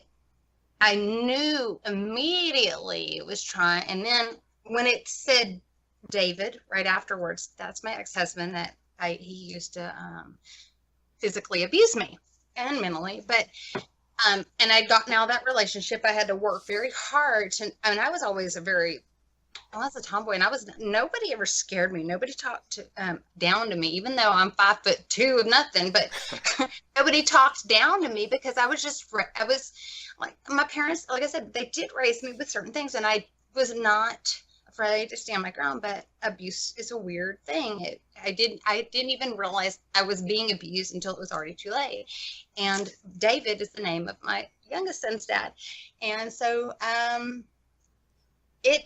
I knew immediately it was trying. And then when it said David right afterwards, that's my ex-husband that he used to physically abuse me and mentally, but and I'd gotten out of that relationship. I had to work very hard to, I was always I was a tomboy, and nobody ever scared me. Nobody talked down to me, even though I'm 5'2" of nothing, but nobody talked down to me because I was like, my parents, like I said, they did raise me with certain things, and I was not afraid to stand my ground. But abuse is a weird thing. I didn't even realize I was being abused until it was already too late. And David is the name of my youngest son's dad. And so it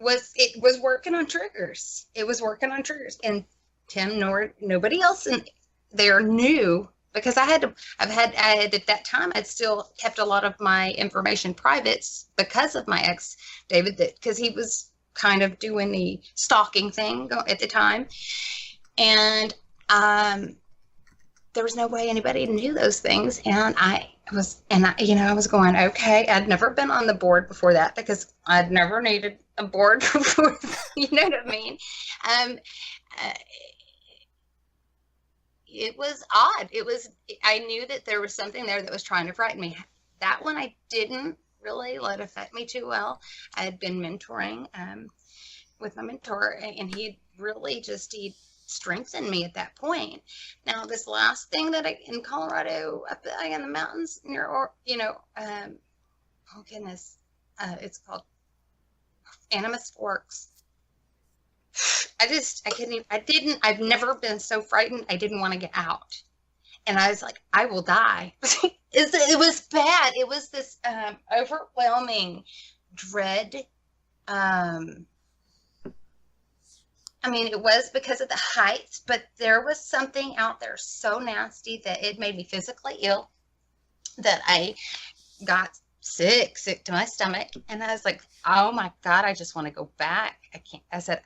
was working on triggers. It was working on triggers. And Tim nor nobody else in there knew, because I had at that time, I'd still kept a lot of my information private because of my ex David, because he was kind of doing the stalking thing at the time. And there was no way anybody knew those things. And I was going, okay, I'd never been on the board before that, because I'd never needed a board before, you know what I mean? It was odd. I knew that there was something there that was trying to frighten me. That one I didn't really let affect me too well. I had been mentoring with my mentor, and he really he strengthened me at that point. Now, this last thing that in Colorado, up in the mountains near, oh goodness, it's called Animus Forks. I've never been so frightened. I didn't want to get out. And I was like, I will die. It was bad. It was this overwhelming dread. I mean, it was because of the heights, but there was something out there so nasty that it made me physically ill, that I got sick to my stomach. And I was like, oh my God, I just want to go back. I can't. I said,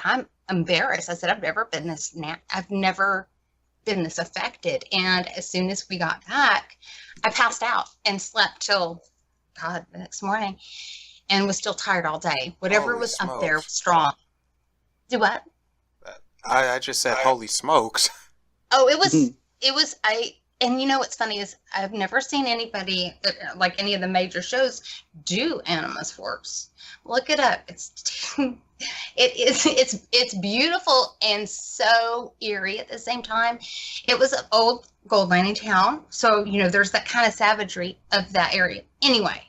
I'm embarrassed. I said, I've never been this affected. And as soon as we got back, I passed out and slept till the next morning, and was still tired all day. Whatever Holy was smokes. up there was strong. Do what? I just said, holy smokes. Oh, it was, and you know what's funny is I've never seen anybody, like any of the major shows, do Animus Force. Look it up. It's beautiful and so eerie at the same time. It was an old gold mining town, so there's that kind of savagery of that area. Anyway,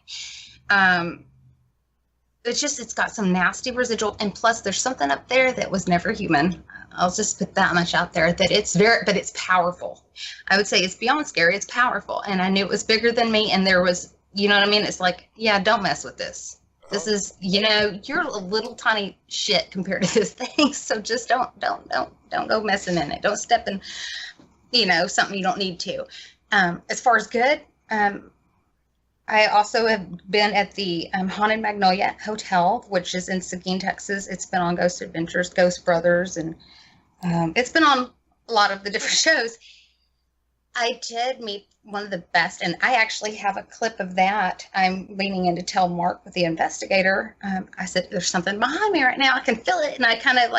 it's got some nasty residual, and plus there's something up there that was never human. I'll just put that much out there, that but it's powerful. I would say it's beyond scary. It's powerful. And I knew it was bigger than me. And there was, you know what I mean? It's like, yeah, don't mess with this. This is, you're a little tiny shit compared to this thing. So just don't go messing in it. Don't step in, something you don't need to. As far as good, I also have been at the Haunted Magnolia Hotel, which is in Seguin, Texas. It's been on Ghost Adventures, Ghost Brothers, and it's been on a lot of the different shows. I did meet one of the best, and I actually have a clip of that. I'm leaning in to tell Mark, with the investigator. I said, there's something behind me right now. I can feel it. And I kind of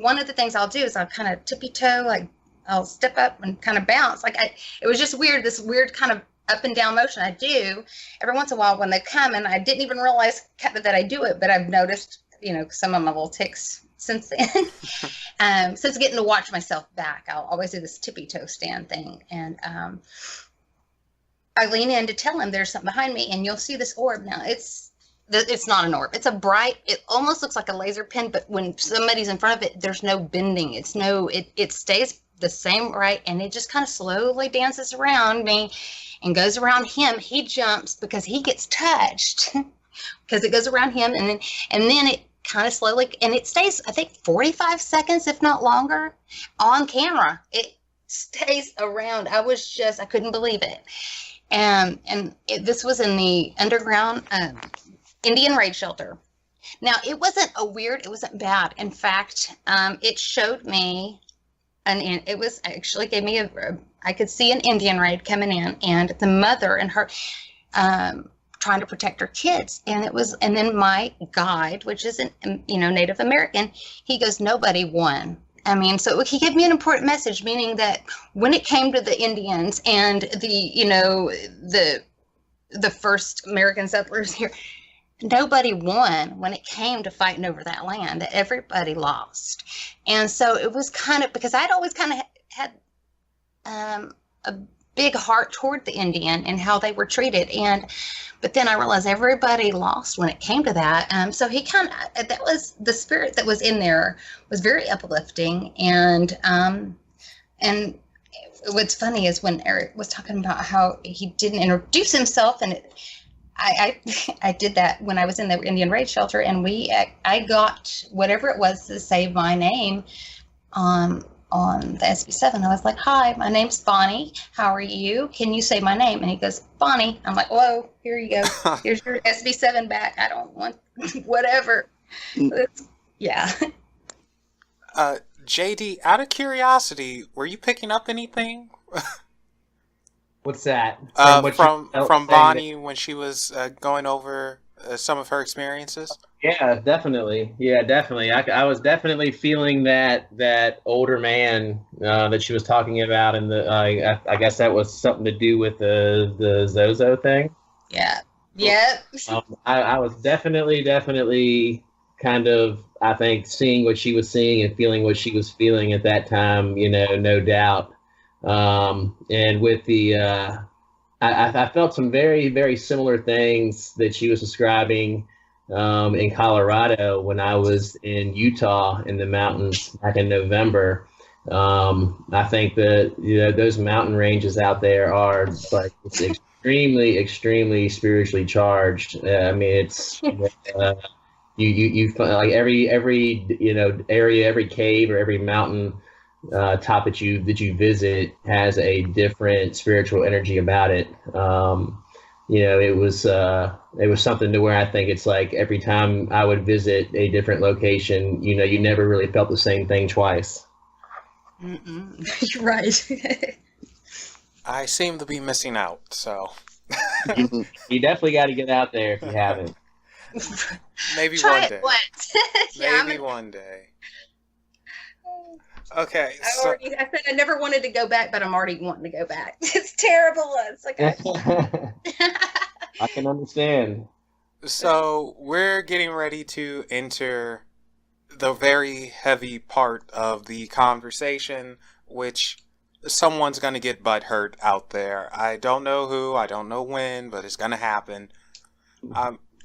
one of the things I'll do is I'll kind of tippy toe, I'll step up and kind of bounce. It was just weird, this weird kind of up and down motion I do every once in a while when they come, and I didn't even realize that I do it, but I've noticed, some of my little tics since then. Since getting to watch myself back, I'll always do this tippy toe stand thing, and I lean in to tell him there's something behind me, and you'll see this orb. Now it's not an orb. It's a bright, it almost looks like a laser pin, but when somebody's in front of it, there's no bending. It stays the same right, and it just kind of slowly dances around me and goes around him. He jumps because he gets touched because it goes around him, and then it kind of slowly, and it stays, I think, 45 seconds, if not longer, on camera. It stays around. I couldn't believe it. This was in the underground Indian raid shelter. Now, it wasn't it wasn't bad. In fact, it showed me, it was actually gave me I could see an Indian raid coming in, and the mother and her trying to protect her kids. And then my guide, which is Native American, he goes, nobody won. I mean, so he gave me an important message, meaning that when it came to the Indians and the first American settlers here, nobody won when it came to fighting over that land. Everybody lost. And so it was kind of, because I'd always kind of had a big heart toward the Indian and how they were treated. But then I realized everybody lost when it came to that. So he that was the spirit that was in there, was very uplifting. And what's funny is when Eric was talking about how he didn't introduce himself, and I did that when I was in the Indian raid shelter, and I got whatever it was to say my name on the SB7. I was like, hi, my name's Bonnie. How are you? Can you say my name? And he goes, Bonnie. I'm like, whoa, here you go. Here's your SB7 back. I don't want whatever. Yeah. JD, out of curiosity, were you picking up anything? What's that? From Bonnie when she was going over some of her experiences? Yeah, definitely. I was definitely feeling that older man that she was talking about, and I guess that was something to do with the Zozo thing. Yeah. Yep. I was definitely kind of, I think, seeing what she was seeing and feeling what she was feeling at that time. No doubt. And with I felt some very, very similar things that she was describing in Colorado when I was in Utah in the mountains back in November. I think that those mountain ranges out there are it's extremely, extremely spiritually charged. I mean, it's you find like every area, every cave or every mountain top that you visit has a different spiritual energy about it. It was something to where I think it's like every time I would visit a different location, you never really felt the same thing twice. You're right. I seem to be missing out, so. You definitely got to get out there if you haven't. Maybe Try one day. it once. Maybe one day. Okay. I said I never wanted to go back, but I'm already wanting to go back. It's terrible. It's like I can understand. So we're getting ready to enter the very heavy part of the conversation, which someone's going to get butthurt out there. I don't know who, I don't know when, but it's going to happen.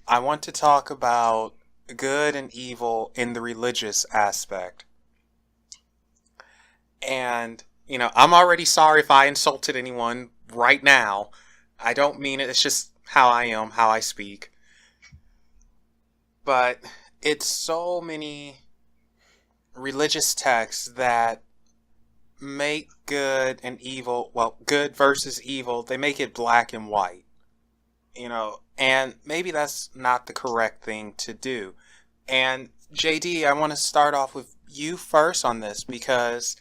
I want to talk about good and evil in the religious aspect. And, I'm already sorry if I insulted anyone right now. I don't mean it. It's just how I am, how I speak. But it's so many religious texts that make good and evil, well, good versus evil, they make it black and white. And maybe that's not the correct thing to do. And JD, I want to start off with you first on this because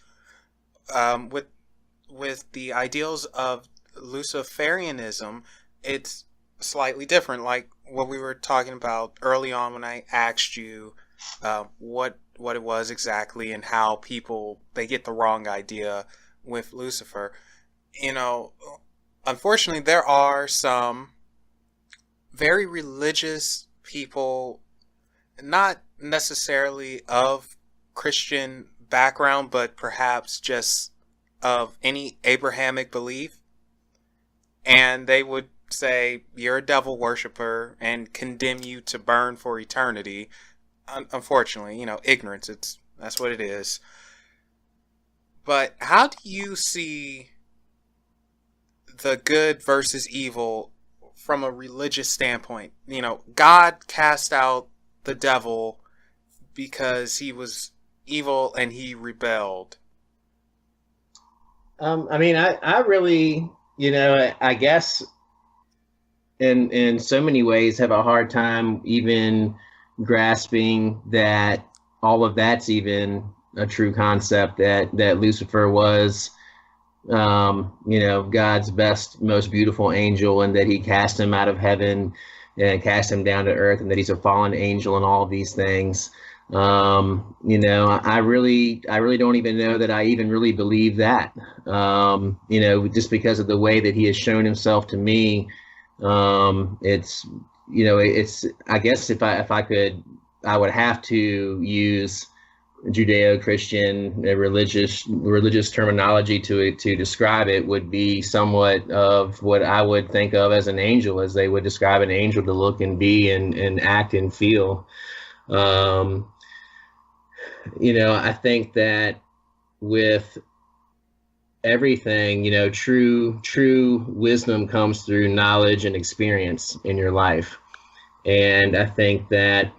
with the ideals of Luciferianism, it's slightly different. Like what we were talking about early on when I asked you what it was exactly and how people, they get the wrong idea with Lucifer. Unfortunately, there are some very religious people, not necessarily of Christian background, but perhaps just of any Abrahamic belief. And they would say, you're a devil worshiper and condemn you to burn for eternity. Unfortunately, ignorance, that's what it is. But how do you see the good versus evil from a religious standpoint? God cast out the devil because he was evil and he rebelled. I really, I guess in so many ways have a hard time even grasping that all of that's even a true concept, that Lucifer was God's best, most beautiful angel, and that he cast him out of heaven and cast him down to earth, and that he's a fallen angel and all of these things. I really don't even know that I even really believe that, just because of the way that he has shown himself to me. It's I guess if I could, I would have to use Judeo-Christian religious terminology to describe it, would be somewhat of what I would think of as an angel, as they would describe an angel to look and be and act and feel. I think that with everything, true wisdom comes through knowledge and experience in your life. And I think that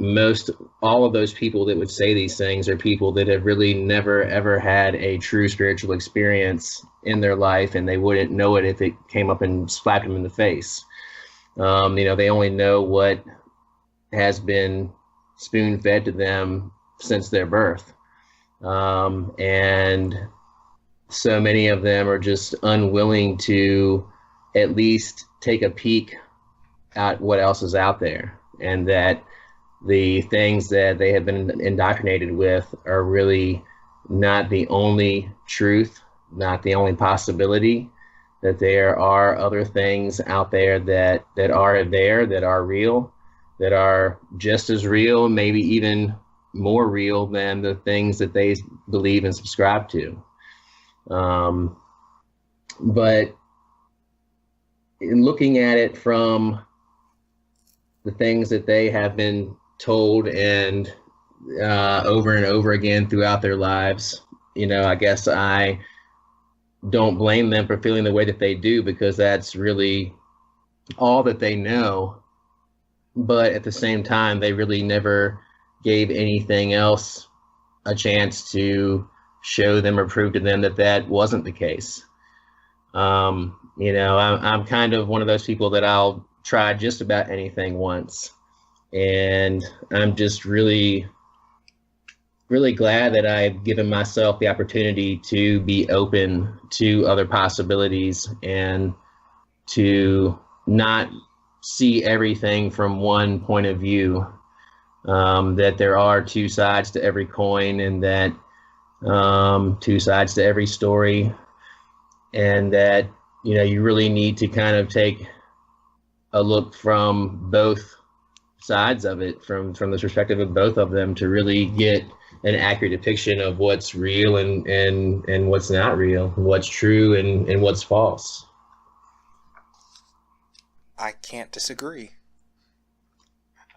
all of those people that would say these things are people that have really never, ever had a true spiritual experience in their life, and they wouldn't know it if it came up and slapped them in the face. They only know what has been spoon-fed to them since their birth. And so many of them are just unwilling to at least take a peek at what else is out there, and that the things that they have been indoctrinated with are really not the only truth, not the only possibility, that there are other things out there that are real, that are just as real, maybe even more real than the things that they believe and subscribe to. But in looking at it from the things that they have been told and over and over again throughout their lives, I guess I don't blame them for feeling the way that they do, because that's really all that they know. But at the same time, they really never gave anything else a chance to show them or prove to them that that wasn't the case. You know, I'm kind of one of those people that I'll try just about anything once. And I'm just really, really glad that I've given myself the opportunity to be open to other possibilities and to not see everything from one point of view, that there are two sides to every coin, and that two sides to every story, and that, you know, you really need to kind of take a look from both sides of it, from the perspective of both of them, to really get an accurate depiction of what's real and what's not real, and what's true and what's false. I can't disagree.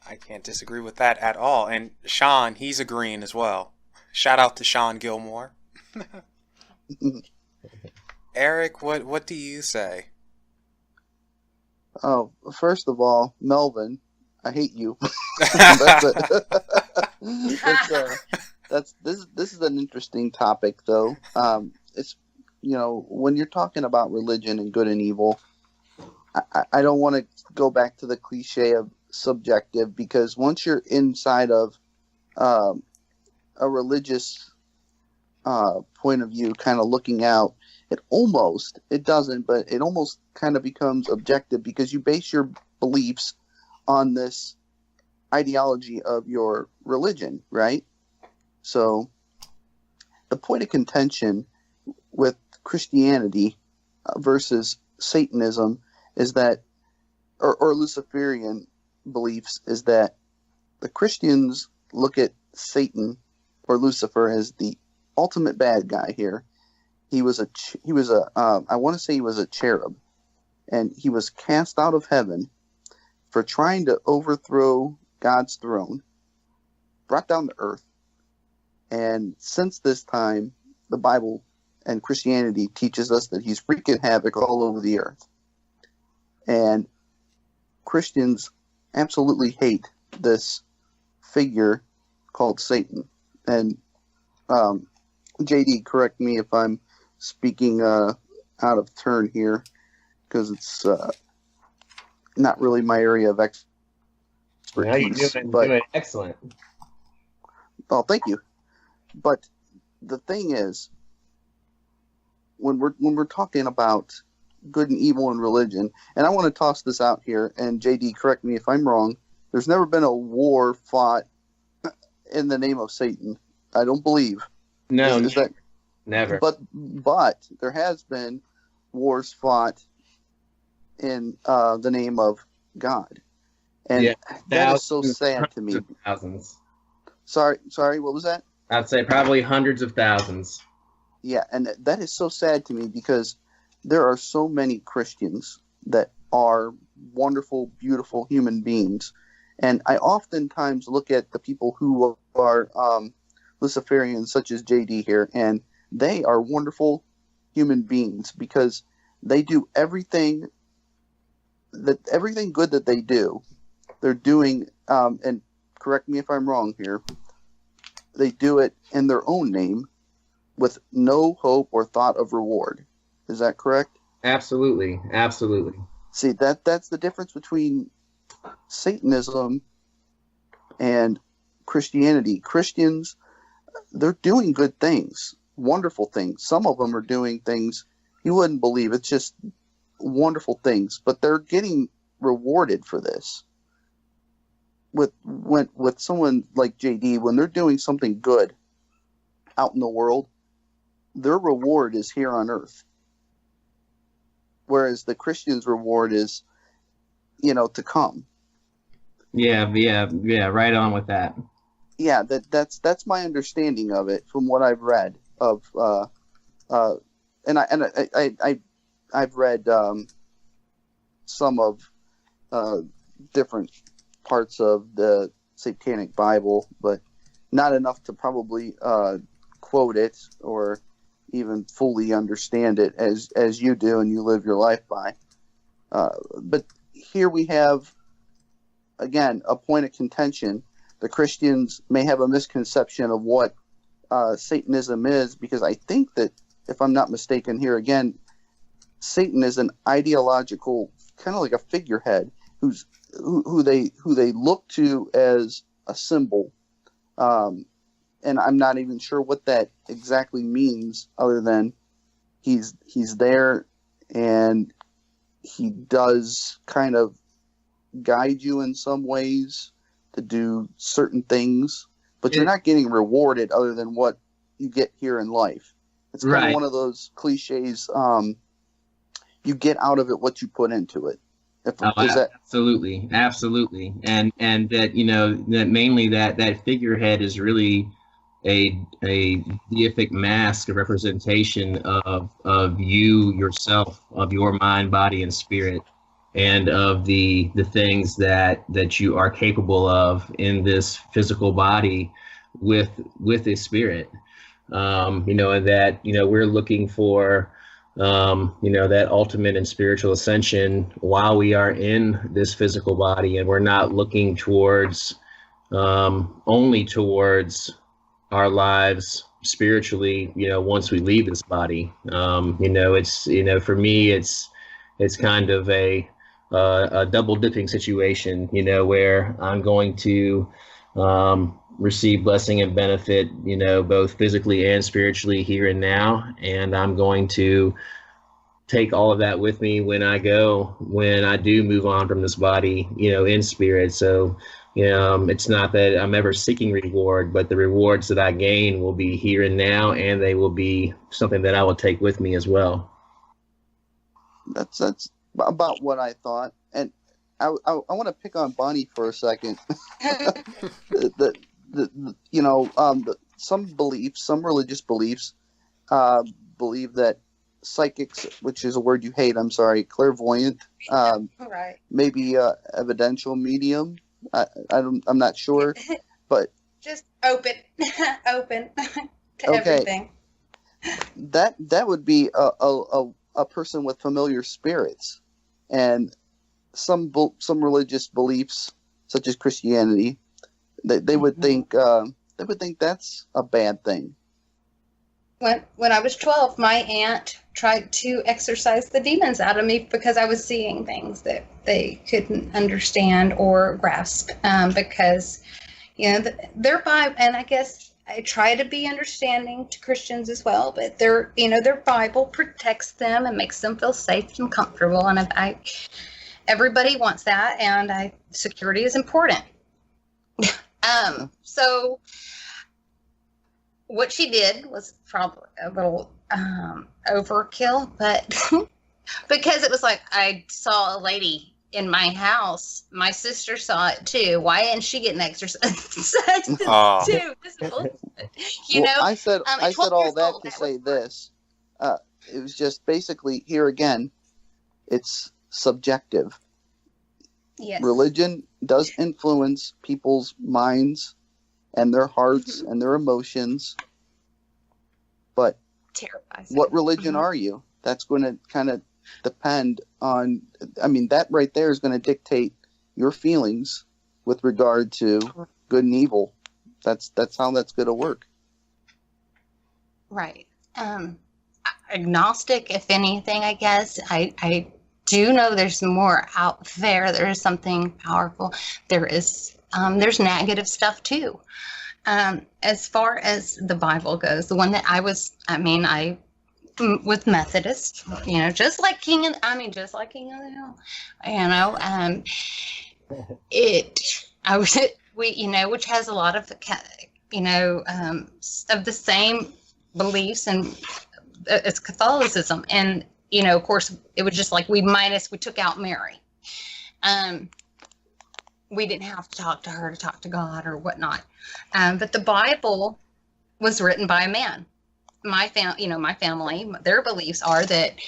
I can't disagree with that at all. And Sean, he's agreeing as well. Shout out to Sean Gilmore. Eric, what do you say? Oh, first of all, Melvin, I hate you. This is an interesting topic, though. It's, you know, when you're talking about religion and good and evil, I don't want to go back to the cliche of subjective, because once you're inside of a religious point of view, kind of looking out, it almost kind of becomes objective, because you base your beliefs on this ideology of your religion, right? So the point of contention with Christianity versus Satanism is that, or Luciferian beliefs, is that the Christians look at Satan or Lucifer as the ultimate bad guy here. He was a I want to say he was a cherub, and he was cast out of heaven for trying to overthrow God's throne, brought down to earth. And since this time, the Bible and Christianity teaches us that he's wreaking havoc all over the earth. And Christians absolutely hate this figure called Satan. And JD, correct me if I'm speaking out of turn here, because it's not really my area of expertise. Yeah, you're doing excellent. Oh, thank you. But the thing is, when we're talking about good and evil in religion, and I want to toss this out here, and JD, correct me if I'm wrong, there's never been a war fought in the name of Satan. I don't believe. No, is that never. But there has been wars fought in the name of God, and yeah, that is so sad to me. Thousands. Sorry, what was that? I'd say probably hundreds of thousands. Yeah, and that is so sad to me, because there are so many Christians that are wonderful, beautiful human beings. And I oftentimes look at the people who are Luciferians, such as JD here, and they are wonderful human beings, because they do everything good that they do. They're doing, and correct me if I'm wrong here, they do it in their own name with no hope or thought of reward. Is that correct? Absolutely. See, that's the difference between Satanism and Christianity. Christians, they're doing good things, wonderful things. Some of them are doing things you wouldn't believe. It's just wonderful things, but they're getting rewarded for this. With someone like JD, when they're doing something good out in the world, their reward is here on earth. Whereas the Christian's reward is, to come. Yeah, right on with that. Yeah, that's my understanding of it from what I've read of, and I've read some of different parts of the Satanic Bible, but not enough to probably quote it or even fully understand it as you do and you live your life by. But here we have, again, a point of contention the Christians may have a misconception of what Satanism is, because I think that, if I'm not mistaken here again, Satan is an ideological, kind of like a figurehead who they look to as a symbol, and I'm not even sure what that exactly means, other than he's there and he does kind of guide you in some ways to do certain things, but you're not getting rewarded other than what you get here in life. It's kind of one of those cliches. You get out of it what you put into it. Absolutely, and that, you know, that mainly that figurehead is really a deific mask, a representation of you yourself, of your mind, body, and spirit, and of the things that you are capable of in this physical body with a spirit. You know, and that, you know, we're looking for you know, that ultimate and spiritual ascension while we are in this physical body, and we're not looking towards only towards our lives spiritually, you know, once we leave this body. You know, it's, you know, for me, it's kind of a double dipping situation, you know, where I'm going to receive blessing and benefit, you know, both physically and spiritually here and now. And I'm going to take all of that with me when I do move on from this body, you know, in spirit. So, it's not that I'm ever seeking reward, but the rewards that I gain will be here and now, and they will be something that I will take with me as well. That's about what I thought. And I want to pick on Bonnie for a second. Some religious beliefs believe that psychics, which is a word you hate, I'm sorry, clairvoyant, maybe evidential medium. I'm not sure, but just open to everything. That would be a person with familiar spirits, and some religious beliefs, such as Christianity, they would think that's a bad thing. When I was 12, my aunt tried to exorcise the demons out of me because I was seeing things that they couldn't understand or grasp, because, you know, their Bible, and I guess I try to be understanding to Christians as well, but their Bible protects them and makes them feel safe and comfortable, and everybody wants that, and security is important. So what she did was probably a little overkill, but because it was like, I saw a lady in my house, my sister saw it too. Why didn't she get an exercise too? Just bullshit. You know, I said all that to say this. It was just basically, here again, it's subjective. Yes. Religion does influence people's minds and their hearts and their emotions, but what religion are you? That's going to kind of depend on, that right there is going to dictate your feelings with regard to good and evil. That's how that's going to work. Right. Agnostic, if anything, I guess. I do know there's more out there. There is something powerful. There's negative stuff too. As far as the Bible goes, the one that I was Methodist, you know, just like King of the Hill, which has a lot of, of the same beliefs, and it's Catholicism. And, you know, of course, it was just like we took out Mary. We didn't have to talk to her to talk to God or whatnot. But the Bible was written by a man. My family, their beliefs are that,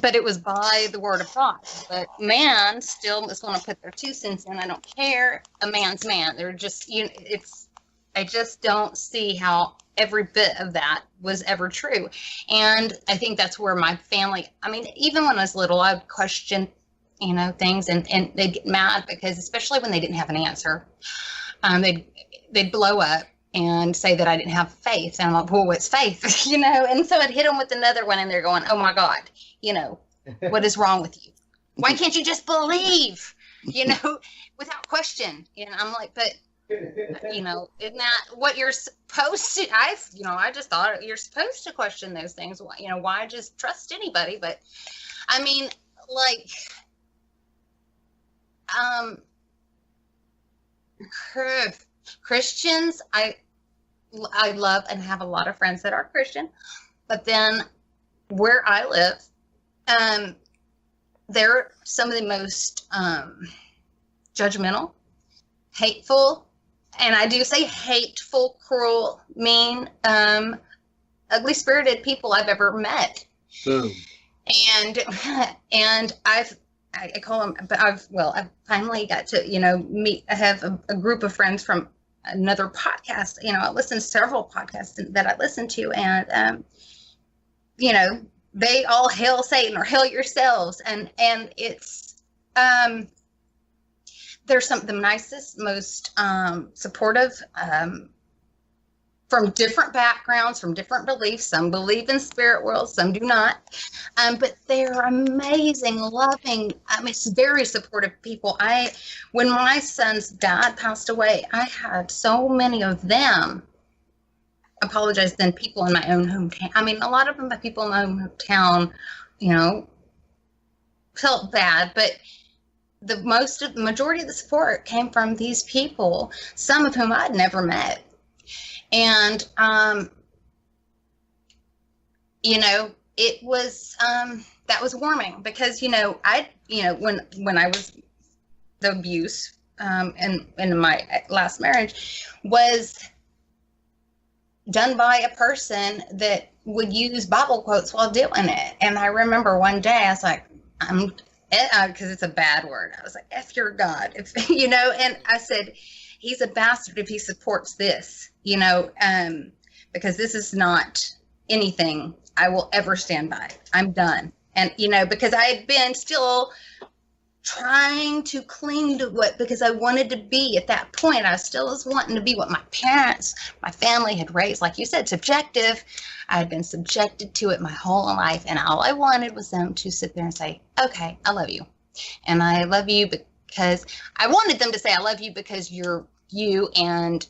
but it was by the word of God. But man still is going to put their 2 cents in. I don't care. A man's man. They're just, I just don't see how every bit of that was ever true. And I think that's where my family, even when I was little, I would question, things, and they'd get mad because, especially when they didn't have an answer. they'd blow up and say that I didn't have faith. And I'm like, well, what's faith? And so I'd hit them with another one, and they're going, oh my God, what is wrong with you? Why can't you just believe, without question? And I'm like, but, isn't that what you're supposed to? I just thought you're supposed to question those things. Why just trust anybody? But I mean, like, Christians, I love and have a lot of friends that are Christian, but then where I live, they're some of the most judgmental, hateful, and I do say hateful, cruel, mean, ugly spirited people I've ever met. Boom. And I call them, but I've finally got to, meet. I have a group of friends from another podcast. I listen to several podcasts that I listen to, and, they all hail Satan or hail yourselves. And it's, they're some of the nicest, most supportive, from different backgrounds, from different beliefs. Some believe in spirit world, some do not. But they're amazing, loving, very supportive people. When my son's dad passed away, I had so many of them apologize than people in my own hometown. A lot of them, people in my own hometown, felt bad, but the majority of the support came from these people, some of whom I'd never met. And, it was, that was warming because, when I was the abuse, in my last marriage was done by a person that would use Bible quotes while doing it. And I remember one day I was like, because it's a bad word. I was like, F your God, and I said, he's a bastard if he supports this, because this is not anything I will ever stand by. I'm done. And, because I had been still trying to cling to because I wanted to be at that point. I still was wanting to be what my parents, my family had raised. Like you said, subjective. I had been subjected to it my whole life. And all I wanted was them to sit there and say, okay, I love you. And I love you because I wanted them to say, I love you because you're you and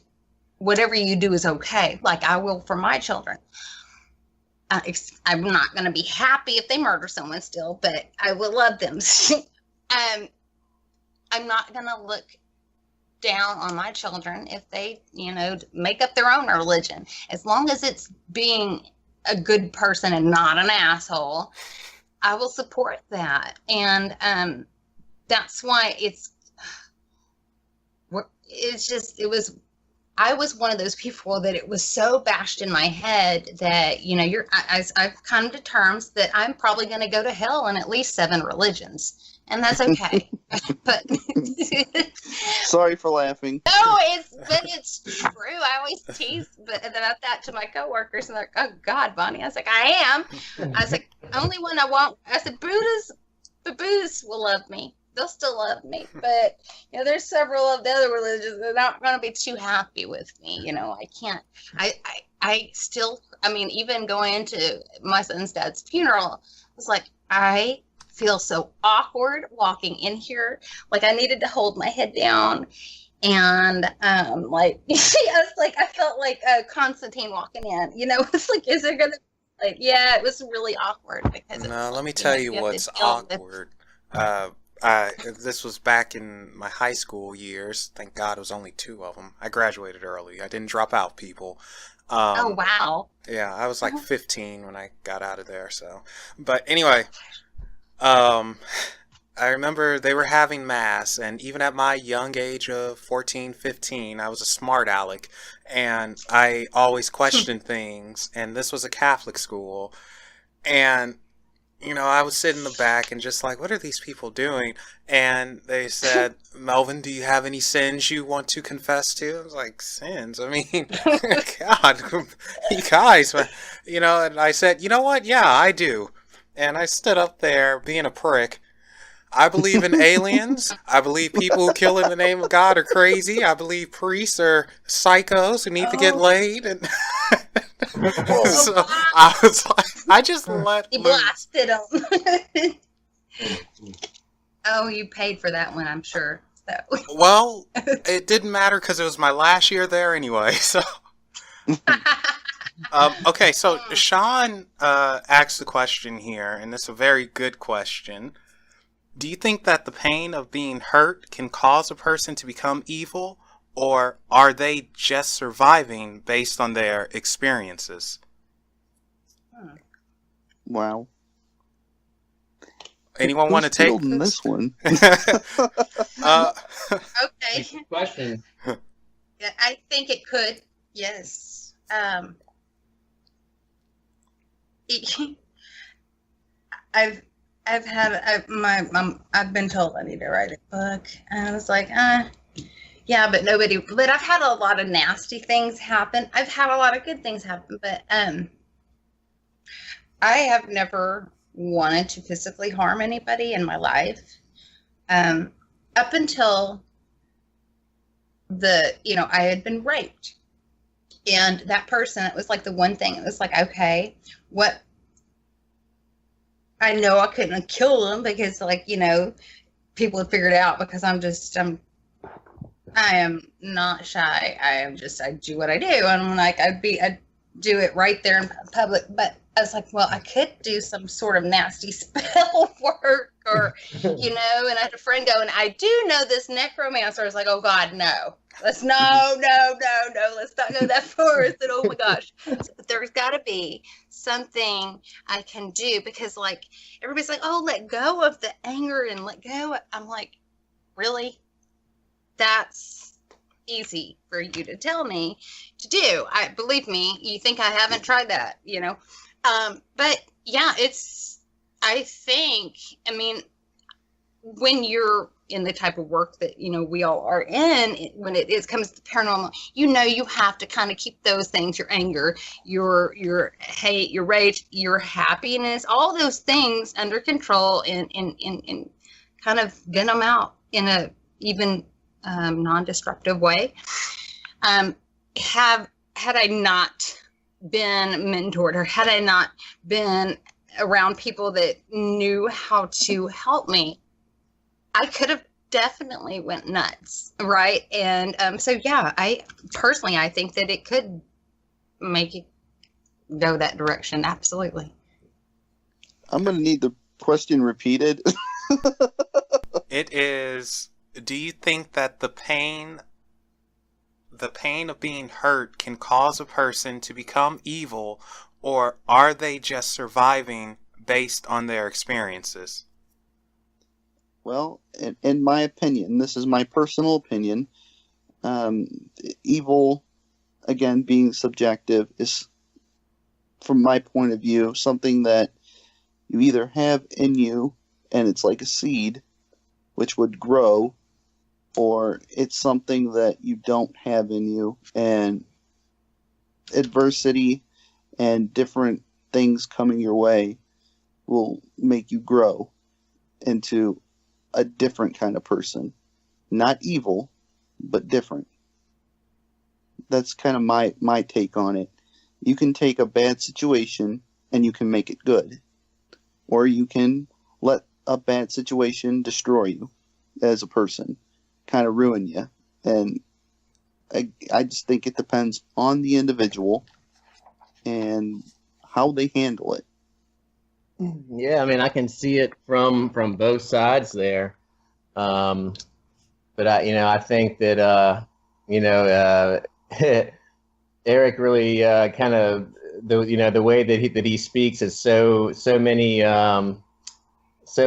whatever you do is okay. Like I will for my children. I'm not going to be happy if they murder someone still, but I will love them. I'm not going to look down on my children if they, make up their own religion. As long as it's being a good person and not an asshole, I will support that. And that's why I was one of those people that it was so bashed in my head that, I've come to terms that I'm probably going to go to hell in at least 7 religions. And that's okay. But sorry for laughing. No, it's true. I always tease about that to my coworkers, and they're like, "Oh God, Bonnie." I was like, "I am." I was like, "Only one I won't." I said, "The Buddhists will love me. They'll still love me, but there's several of the other religions that are not going to be too happy with me. I can't. I still. Even going into my son's dad's funeral, I was like, I feel so awkward walking in here. Like I needed to hold my head down, and I felt like Constantine walking in. It's like, is there gonna it was really awkward because let me tell you what's awkward. This was back in my high school years. Thank God it was only 2 of them. I graduated early. I didn't drop out, people. Oh wow. Yeah, I was like 15 when I got out of there. So, but anyway. I remember they were having mass, and even at my young age of 14, 15, I was a smart aleck, and I always questioned things, and this was a Catholic school, and, I was sitting in the back and just like, what are these people doing? And they said, Melvin, do you have any sins you want to confess to? I was like, sins? God, you guys, and I said, you know what? Yeah, I do. And I stood up there being a prick. I believe in aliens. I believe people who kill in the name of God are crazy. I believe priests are psychos who need to get laid. And so I was like, I just let He loose. blasted him. Oh, you paid for that one, I'm sure. So. Well, it didn't matter because it was my last year there anyway. So, okay. So Sean asked the question here, and it's a very good question. Do you think that the pain of being hurt can cause a person to become evil, or are they just surviving based on their experiences? Wow. Anyone want to take this one? Okay. Question. Yeah, I think it could. Yes. I've been told I need to write a book, and I was like, yeah, but nobody. But I've had a lot of nasty things happen. I've had a lot of good things happen, but I have never wanted to physically harm anybody in my life. Up until I had been raped, and that person, it was like the one thing. It was like, okay, what? I know I couldn't kill them because, people had figured it out because I am not shy. I do what I do. And I'm like, I'd do it right there in public. But I was like, well, I could do some sort of nasty spell work and I had a friend go, and I do know this necromancer. I was like, oh God, no. Let's no, let's not go that far. I said, oh my gosh. But there's got to be something I can do because, everybody's like, oh, let go of the anger and let go. I'm like, really? That's easy for you to tell me to do. Believe me, you think I haven't tried that, but yeah, when you're in the type of work that, we all are in, when it comes to paranormal, you have to kind of keep those things, your anger, your hate, your rage, your happiness, all those things under control and kind of get them out in a even non-destructive way. Had I not been mentored, or had I not been around people that knew how to help me, I could have definitely went nuts, right? And so yeah, I think that it could make it go that direction. Absolutely. I'm gonna need the question repeated. It is, do you think that the pain of being hurt can cause a person to become evil, or are they just surviving based on their experiences? Well, in my opinion, this is my personal opinion, evil, again, being subjective, is, from my point of view, something that you either have in you and it's like a seed which would grow, or it's something that you don't have in you, and adversity and different things coming your way will make you grow into a different kind of person. Not evil, but different. That's kind of my take on it. You can take a bad situation and you can make it good. Or you can let a bad situation destroy you as a person, kind of ruin you. And I just think it depends on the individual and how they handle it. Yeah, I can see it from both sides there, but I think that Eric really kind of the way that he speaks is so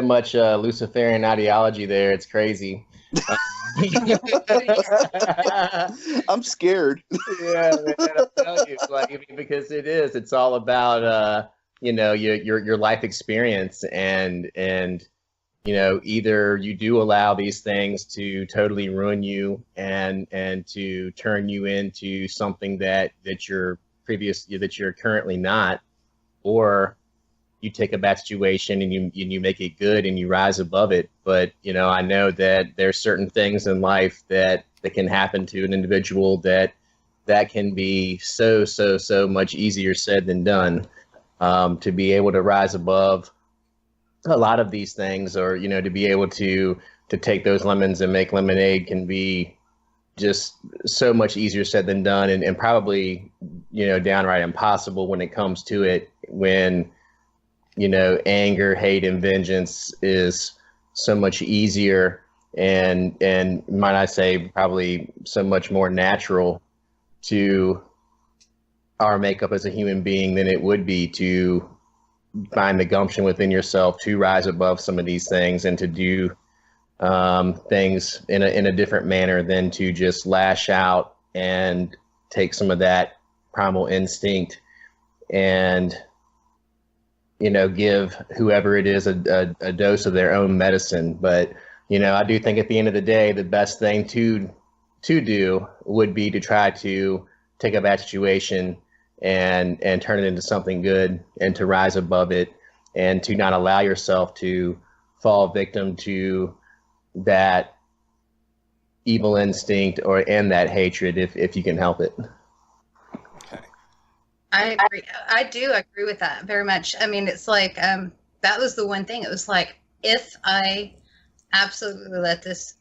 much Luciferian ideology there. It's crazy. I'm scared. Yeah, man, I'm telling you, because it's all about your life experience, and either you do allow these things to totally ruin you and to turn you into something that you're currently not, or you take a bad situation and you make it good and you rise above it. But, you know, I know that there's certain things in life that can happen to an individual that can be so much easier said than done. To be able to rise above a lot of these things, or, you know, to be able to take those lemons and make lemonade can be just so much easier said than done, and probably, you know, downright impossible when it comes to it, when, you know, anger, hate, and vengeance is so much easier and might I say probably so much more natural to our makeup as a human being than it would be to find the gumption within yourself to rise above some of these things and to do things in a different manner than to just lash out and take some of that primal instinct and, you know, give whoever it is a dose of their own medicine. But, you know, I do think at the end of the day, the best thing to do would be to try to take a bad situation and turn it into something good, and to rise above it, and to not allow yourself to fall victim to that evil instinct and that hatred if you can help it. I agree. I do agree with that very much. I mean, it's like, that was the one thing. It was like, if I absolutely let this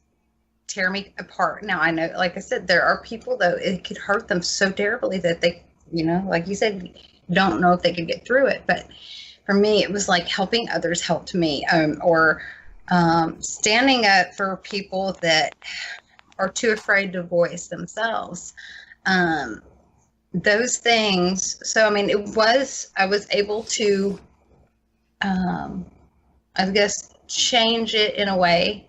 tear me apart. Now, I know, like I said, there are people, though, it could hurt them so terribly that they, you know, like you said, don't know if they could get through it. But for me, it was like helping others helped me, or standing up for people that are too afraid to voice themselves. Those things. So, I mean, I was able to, I guess, change it in a way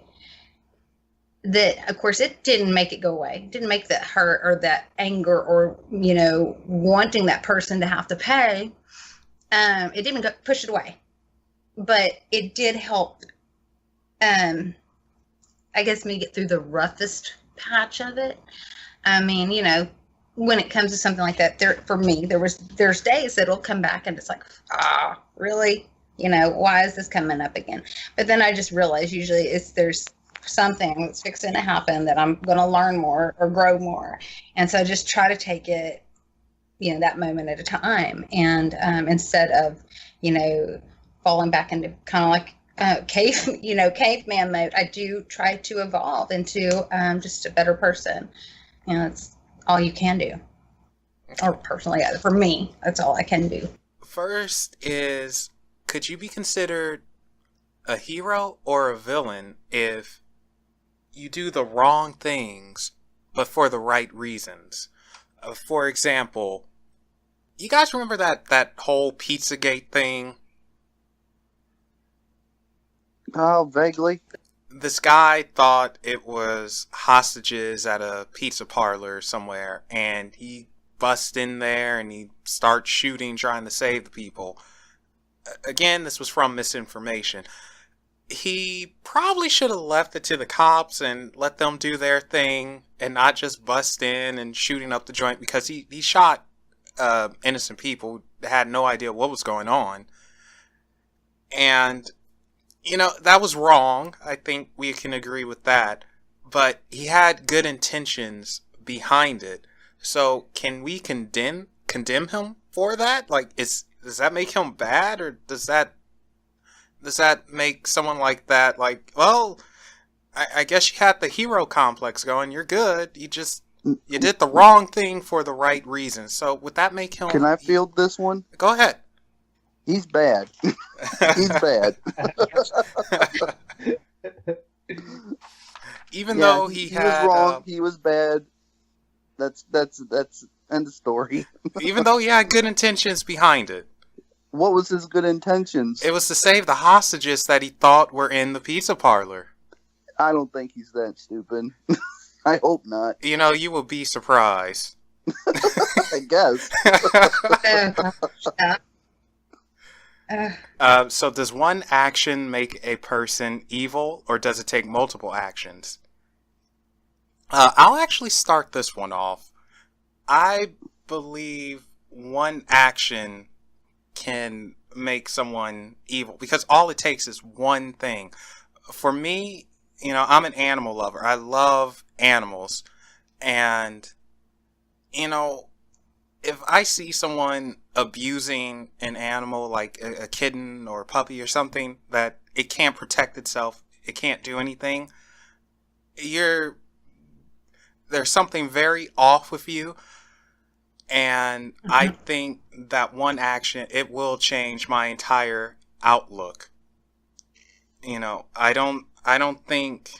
that, of course, it didn't make it go away. It didn't make that hurt or that anger or, you know, wanting that person to have to pay. It didn't push it away, but it did help, I guess, me get through the roughest patch of it. I mean, you know, when it comes to something like that, for me, there's days that'll come back and it's like, really? You know, why is this coming up again? But then I just realize usually there's something that's fixing to happen that I'm going to learn more or grow more. And so I just try to take it, you know, that moment at a time. And instead of, you know, falling back into kind of like caveman mode, I do try to evolve into just a better person. You know, it's all you can do. Or personally, for me, that's all I can do. First is, could you be considered a hero or a villain if you do the wrong things, but for the right reasons? For example, you guys remember that whole Pizzagate thing? Oh, vaguely. This guy thought it was hostages at a pizza parlor somewhere, and he busts in there and he starts shooting, trying to save the people. Again, this was from misinformation. He probably should have left it to the cops and let them do their thing and not just bust in and shooting up the joint, because he shot innocent people that had no idea what was going on. And, you know, that was wrong. I think we can agree with that. But he had good intentions behind it. So can we condemn him for that? Like, does that make him bad, or does that make someone like that like, well, I guess you had the hero complex going, you're good. You did the wrong thing for the right reasons. So would that make him... Can I field this one? Go ahead. He's bad. He's bad. Even though he had... was wrong, he was bad. That's end of story. Even though he had good intentions behind it. What was his good intentions? It was to save the hostages that he thought were in the pizza parlor. I don't think he's that stupid. I hope not. You know, you will be surprised. I guess. So does one action make a person evil, or does it take multiple actions? I'll actually start this one off. I believe one action can make someone evil, because all it takes is one thing. For me, I'm an animal lover. I love animals. And, if I see someone abusing an animal, like a kitten or a puppy or something, that it can't protect itself, it can't do anything, there's something very off with you. And I think that one action, it will change my entire outlook. I don't think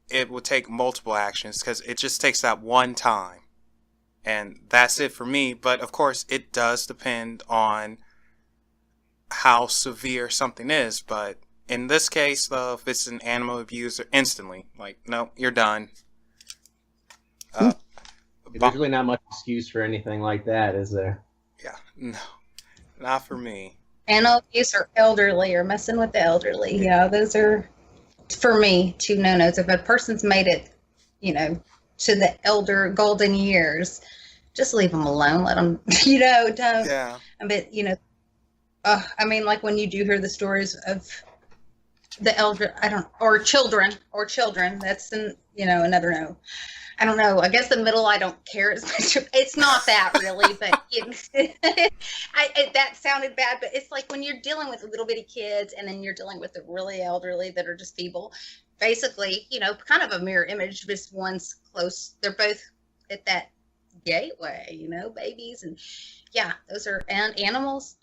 it will take multiple actions, because it just takes that one time. And that's it for me. But of course, it does depend on how severe something is. But in this case, though, if it's an animal abuser, instantly, like, no, you're done. There's really not much excuse for anything like that, is there? Yeah, no, not for me. Animal abuse or elderly, or messing with the elderly. Yeah, those are, for me, two no-nos. If a person's made it, to the elder golden years, just leave them alone. Let them, don't. Yeah. But, like when you do hear the stories of the elder, or children, that's, another no. I don't know. I guess the middle, I don't care as much. It's not that really, but that sounded bad. But it's like when you're dealing with little bitty kids, and then you're dealing with the really elderly that are just feeble. Basically, kind of a mirror image. Just one's close. They're both at that gateway, babies, and yeah, those are animals.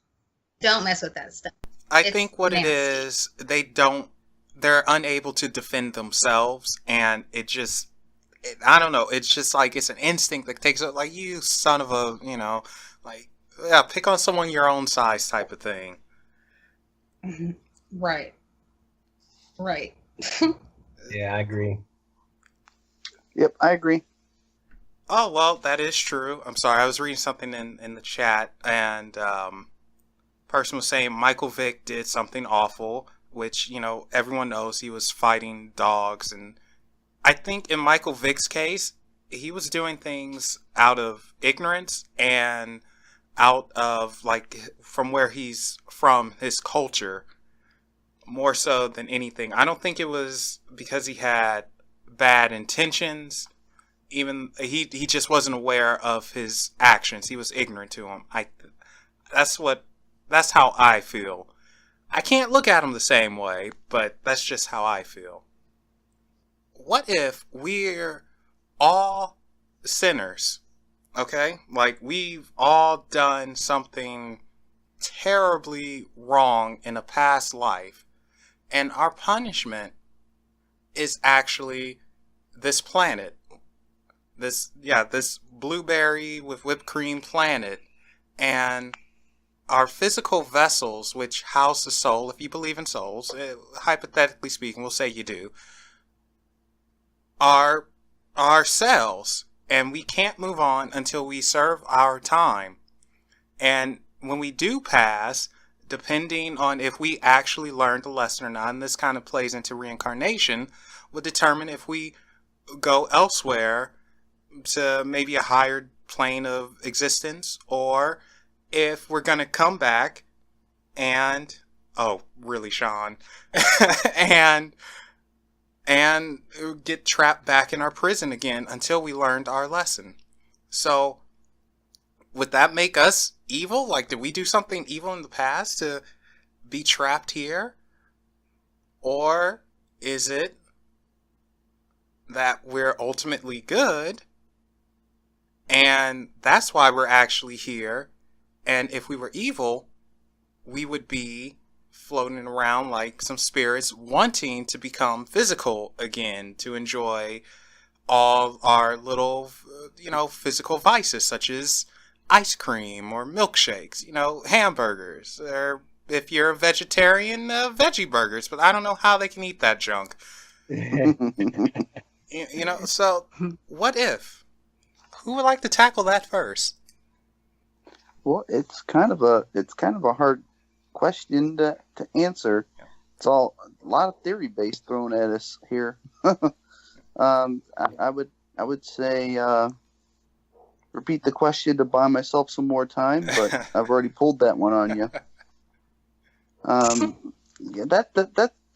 Don't mess with that stuff. I think what nasty. It is, they're unable to defend themselves, and I don't know. It's just like it's an instinct that takes it. Like, you son of a, pick on someone your own size type of thing. Mm-hmm. Right. Yeah, I agree. Yep, I agree. Oh, well, that is true. I'm sorry. I was reading something in the chat, and person was saying Michael Vick did something awful, which, everyone knows he was fighting dogs. And I think in Michael Vick's case, he was doing things out of ignorance and out of, from where he's from, his culture, more so than anything. I don't think it was because he had bad intentions. Even he just wasn't aware of his actions. He was ignorant to them. That's how I feel. I can't look at him the same way, but that's just how I feel. What if we're all sinners? Okay? Like, we've all done something terribly wrong in a past life, and our punishment is actually this planet. This blueberry with whipped cream planet, and our physical vessels, which house the soul, if you believe in souls, hypothetically speaking, we'll say you do, are our cells, and we can't move on until we serve our time. And when we do pass, depending on if we actually learned a lesson or not, and this kind of plays into reincarnation, will determine if we go elsewhere to maybe a higher plane of existence, or if we're going to come back and, oh, really, Sean, and get trapped back in our prison again until we learned our lesson. So, would that make us evil? Like, did we do something evil in the past to be trapped here? Or is it that we're ultimately good, and that's why we're actually here? And if we were evil, we would be floating around like some spirits wanting to become physical again, to enjoy all our little, physical vices, such as ice cream or milkshakes, hamburgers, or if you're a vegetarian, veggie burgers. But I don't know how they can eat that junk. So what if? Who would like to tackle that first? Well, it's kind of a hard question to answer. It's all a lot of theory based thrown at us here. I would say repeat the question to buy myself some more time, but I've already pulled that one on you. Yeah,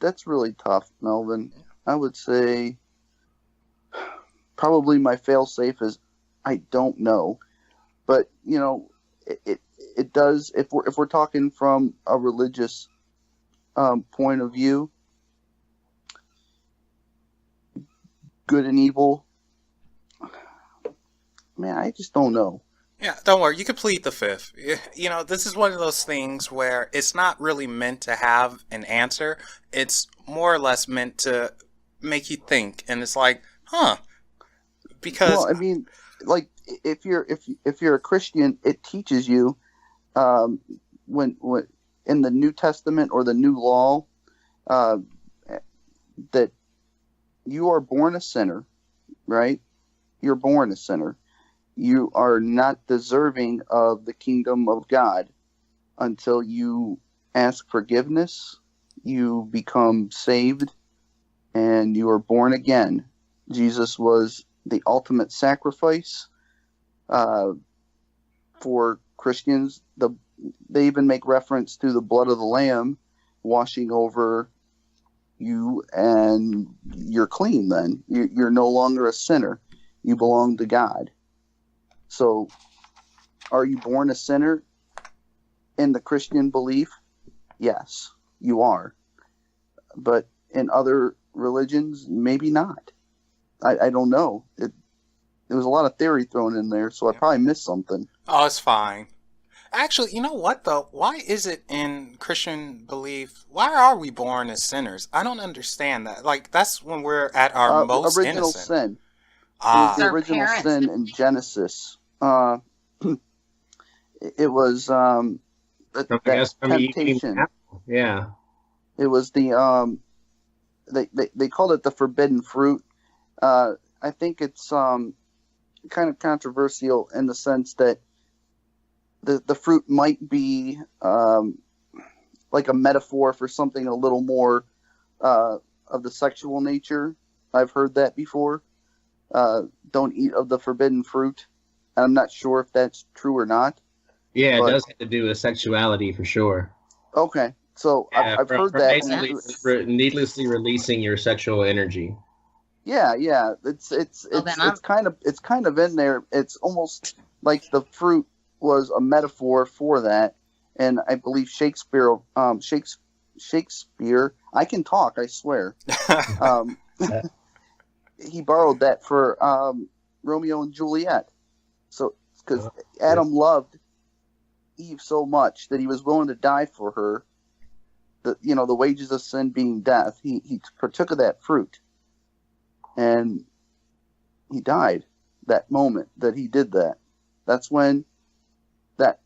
that's really tough, Melvin. I would say probably my fail-safe is I don't know, but it does. If we're talking from a religious point of view, good and evil. Man, I just don't know. Yeah, don't worry. You can plead the fifth. This is one of those things where it's not really meant to have an answer. It's more or less meant to make you think, and it's like, huh? Because Well, I mean, like if you're a Christian, it teaches you when in the New Testament or the New Law that you are born a sinner, right? You're born a sinner. You are not deserving of the kingdom of God until you ask forgiveness, you become saved, and you are born again. Jesus was the ultimate sacrifice for Christians. They even make reference to the blood of the Lamb washing over you, and you're clean then. You're no longer a sinner. You belong to God. So, are you born a sinner in the Christian belief? Yes, you are. But in other religions, maybe not. I don't know. There was a lot of theory thrown in there, so I probably missed something. oh, it's fine. Actually, you know what though? Why is it in Christian belief? Why are we born as sinners? I don't understand that. Like that's when we're at our most original innocent. sin. It was Ah, the Our original parents. sin in Genesis. It was I that guess from eating temptation. the apple. Yeah. It was the they called it the forbidden fruit. I think it's kind of controversial in the sense that the fruit might be like a metaphor for something a little more of the sexual nature. I've heard that before. Don't eat of the forbidden fruit. I'm not sure if that's true or not. Yeah, it But- does have to do with sexuality for sure. Okay, so Yeah, I've for- heard for that. basically needlessly releasing your sexual energy. Yeah, it's Well, then I'm- it's kind of in there. It's almost like the fruit was a metaphor for that, and I believe Shakespeare. I can talk. I swear. He borrowed that for Romeo and Juliet. So because Adam loved Eve so much that he was willing to die for her. The wages of sin being death. He partook of that fruit. And he died that moment that he did that. That's when that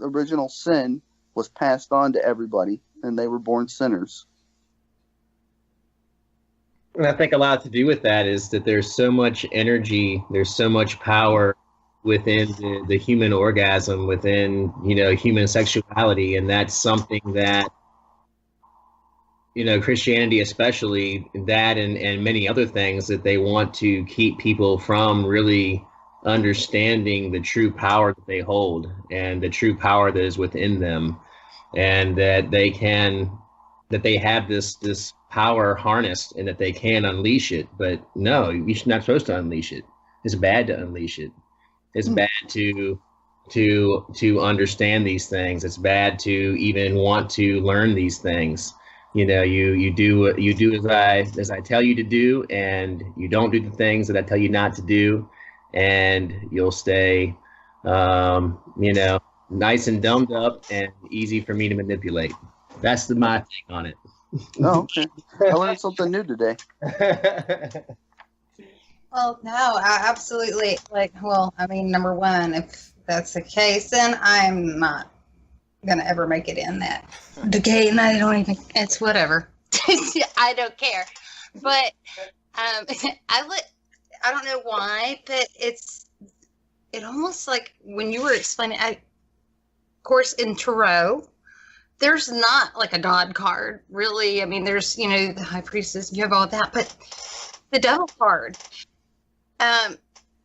original sin was passed on to everybody, and they were born sinners. And I think a lot to do with that is that there's so much energy, there's so much power within the human orgasm, within, human sexuality. And that's something that, Christianity especially, that and many other things that they want to keep people from really understanding the true power that they hold and the true power that is within them, and that they have this power harnessed and that they can unleash it. But no, you're not supposed to unleash it. It's bad to unleash it. It's bad to understand these things. It's bad to even want to learn these things. You do as I tell you to do, and you don't do the things that I tell you not to do, and you'll stay nice and dumbed up and easy for me to manipulate. That's my take on it. Oh, okay. I learned something new today. Well, no, I absolutely number one, if that's the case, then I'm not gonna ever make it in that decade, and it's whatever. I don't care. But I don't know why, but it almost like when you were explaining, of course, in tarot, there's not like a God card, really. I mean, there's, the High Priestess, you have all that, but the Devil card,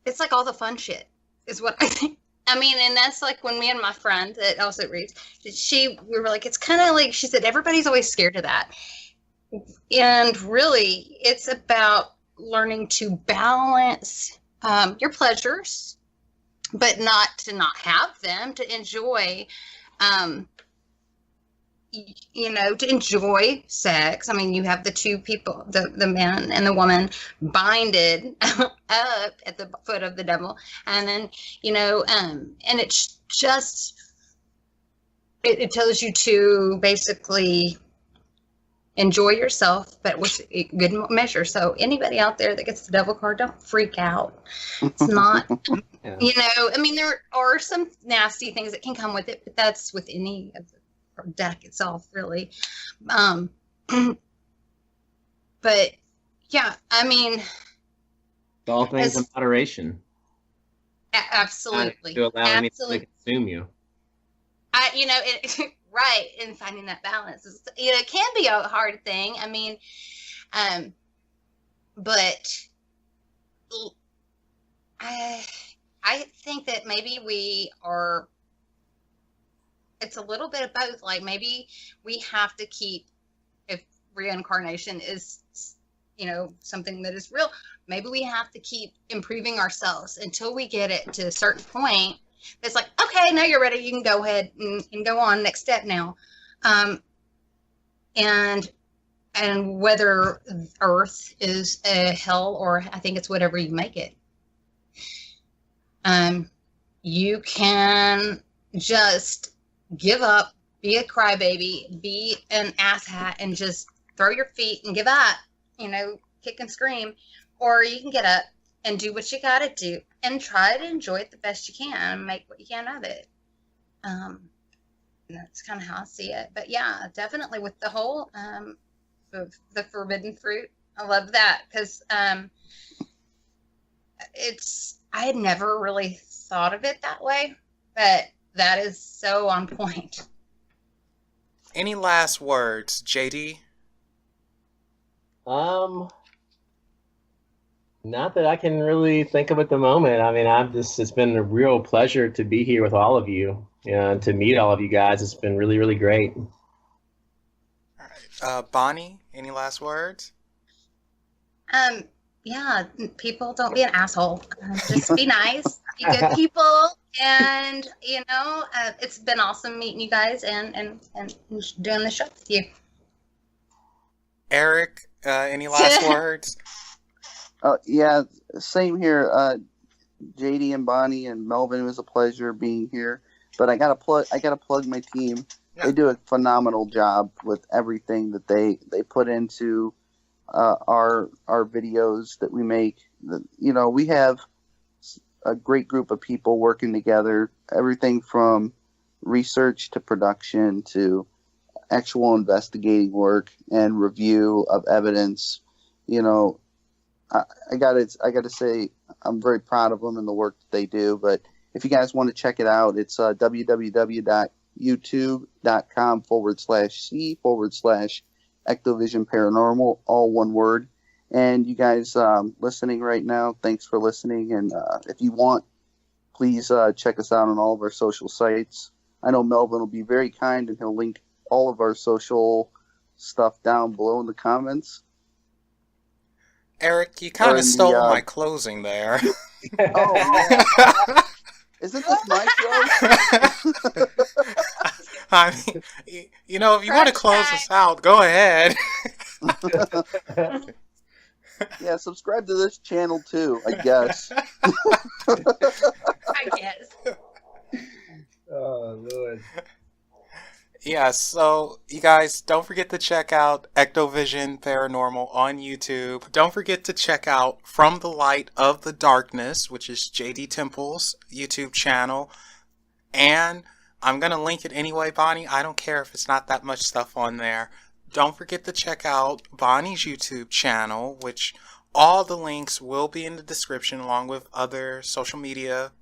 it's like all the fun shit is what I think. I mean, and that's like when me and my friend that also reads, we were like, it's kind of like, she said, everybody's always scared of that. And really, it's about learning to balance your pleasures, but not to not have them, to enjoy, to enjoy sex. I mean, you have the two people, the man and the woman, binded up at the foot of the devil. And then, and it's just, it tells you to basically enjoy yourself, but with a good measure. So anybody out there that gets the devil card, don't freak out. It's not, Yeah. I mean, there are some nasty things that can come with it, but that's with any of the deck itself, really. But yeah, I mean, All things in moderation. Absolutely. To allow anything to consume you. Right, and finding that balance is, it can be a hard thing. I mean, but I think that maybe it's a little bit of both. Like, maybe we have to keep, if reincarnation is, something that is real, maybe we have to keep improving ourselves until we get it to a certain point. It's like, okay, now you're ready. You can go ahead and go on next step now. And whether Earth is a hell, or I think it's whatever you make it. You can just give up, be a crybaby, be an asshat, and just throw your feet and give up, kick and scream. Or you can get up and do what you got to do and try to enjoy it the best you can and make what you can of it. That's kind of how I see it. But yeah, definitely with the whole the forbidden fruit, I love that, because I had never really thought of it that way, but that is so on point. Any last words, JD? Not that I can really think of at the moment. I mean, it's been a real pleasure to be here with all of you, and to meet all of you guys. It's been really, really great. All right. Bonnie, any last words? Yeah, people, don't be an asshole. Just be nice, be good people, and it's been awesome meeting you guys and doing the show with you. Eric, any last words? Yeah, same here. JD and Bonnie and Melvin, it was a pleasure being here. But I gotta plug my team. Yeah. They do a phenomenal job with everything that they put into our videos that we make. We have a great group of people working together. Everything from research to production to actual investigating work and review of evidence. I gotta say, I'm very proud of them and the work that they do. But if you guys want to check it out, it's www.youtube.com/c/EctoVision Paranormal, all one word. And you guys listening right now, thanks for listening. And if you want, please check us out on all of our social sites. I know Melvin will be very kind, and he'll link all of our social stuff down below in the comments. Eric, you kind of stole my closing there. Oh, man. Isn't this my show? I mean, if you want to close us out, go ahead. Yeah, subscribe to this channel too, I guess. I guess. Oh, Lord. Yeah, so you guys, don't forget to check out EctoVision Paranormal on YouTube. Don't forget to check out From the Light of the Darkness, which is JD Temple's YouTube channel. And I'm going to link it anyway, Bonnie. I don't care if it's not that much stuff on there. Don't forget to check out Bonnie's YouTube channel, which all the links will be in the description, along with other social media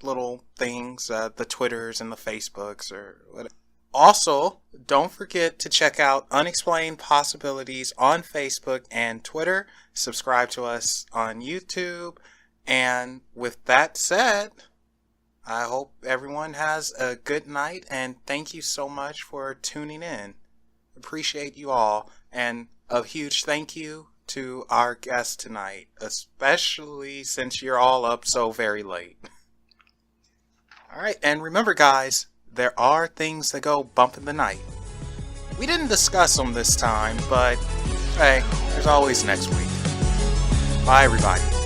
little things, the Twitters and the Facebooks or whatever. Also, don't forget to check out Unexplained Possibilities on Facebook and Twitter. Subscribe to us on YouTube. And with that said, I hope everyone has a good night, and thank you so much for tuning in. Appreciate you all, and a huge thank you to our guest tonight, especially since you're all up so very late. All right, and remember, guys, there are things that go bump in the night. We didn't discuss them this time, but hey, there's always next week. Bye, everybody.